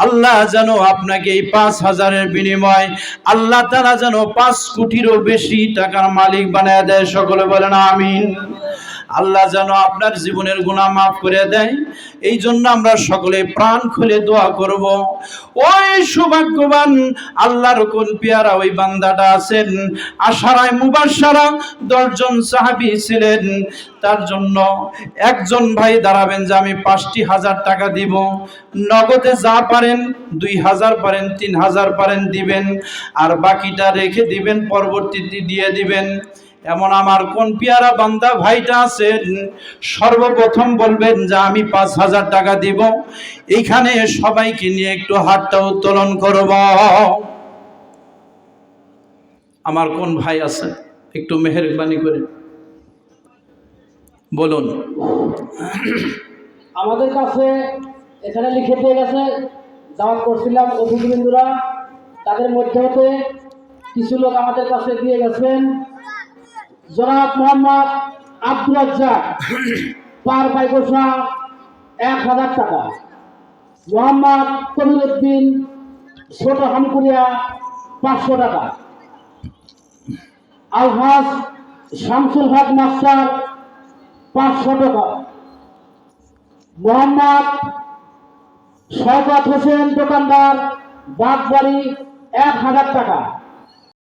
আল্লাহ যেন আপনাকে এই 5,000-এর বিনিময় আল্লাহ তাআলা যেন 5 কোটিরও বেশি টাকার মালিক বানায় দেয়, সকলে বলেন আমিন। আল্লাহ যেন আপনার জীবনের গুনাহ মাফ করে দেয়, এই জন্য আমরা সকলে প্রাণ খুলে দোয়া করব। ওই সৌভাগ্যবান আল্লাহর কোন পেয়ারা ওই বান্দাটা আছেন, আশারায়ে মুবাশশারা 10 জন সাহাবী ছিলেন, তার জন্য একজন ভাই দাঁড়াবেন যে আমি 5,000 টাকা দিব। নগদে যা পারেন 2,000 পারেন 3,000 পারেন দিবেন, আর বাকিটা রেখে দিবেন, পরবর্তীতে দিয়ে দিবেন। এমন আমার কোন পেয়ারা বান্দা ভাইটা আছেন, সর্বপ্রথম বলবেন যে আমি 5,000 টাকা দিব। এইখানে সবাইকে নিয়ে একটু হাতটা উত্তোলন করব। আমার কোন ভাই আছে একটু মেহেরবানি করে বলুন। আমাদের কাছে এখানে লিখে দিয়ে গেছে, দাওয়াত করছিলাম অতিথিবৃন্দরা, তাদের মধ্যে হতে কিছু লোক আমাদের কাছে দিয়ে গেছেন। জনাব মোহাম্মদ আব্দুর রাজ্জাক পার পাইকোষা 1,000 টাকা, মোহাম্মদ কবিরউদ্দিন ছোট হামকুরিয়া 500 টাকা, আলহাজ শামসুল হক মাস্টার 500 টাকা, মোহাম্মদ শওকত হোসেন দোকানদার বাগবাড়ি 1,000 টাকা,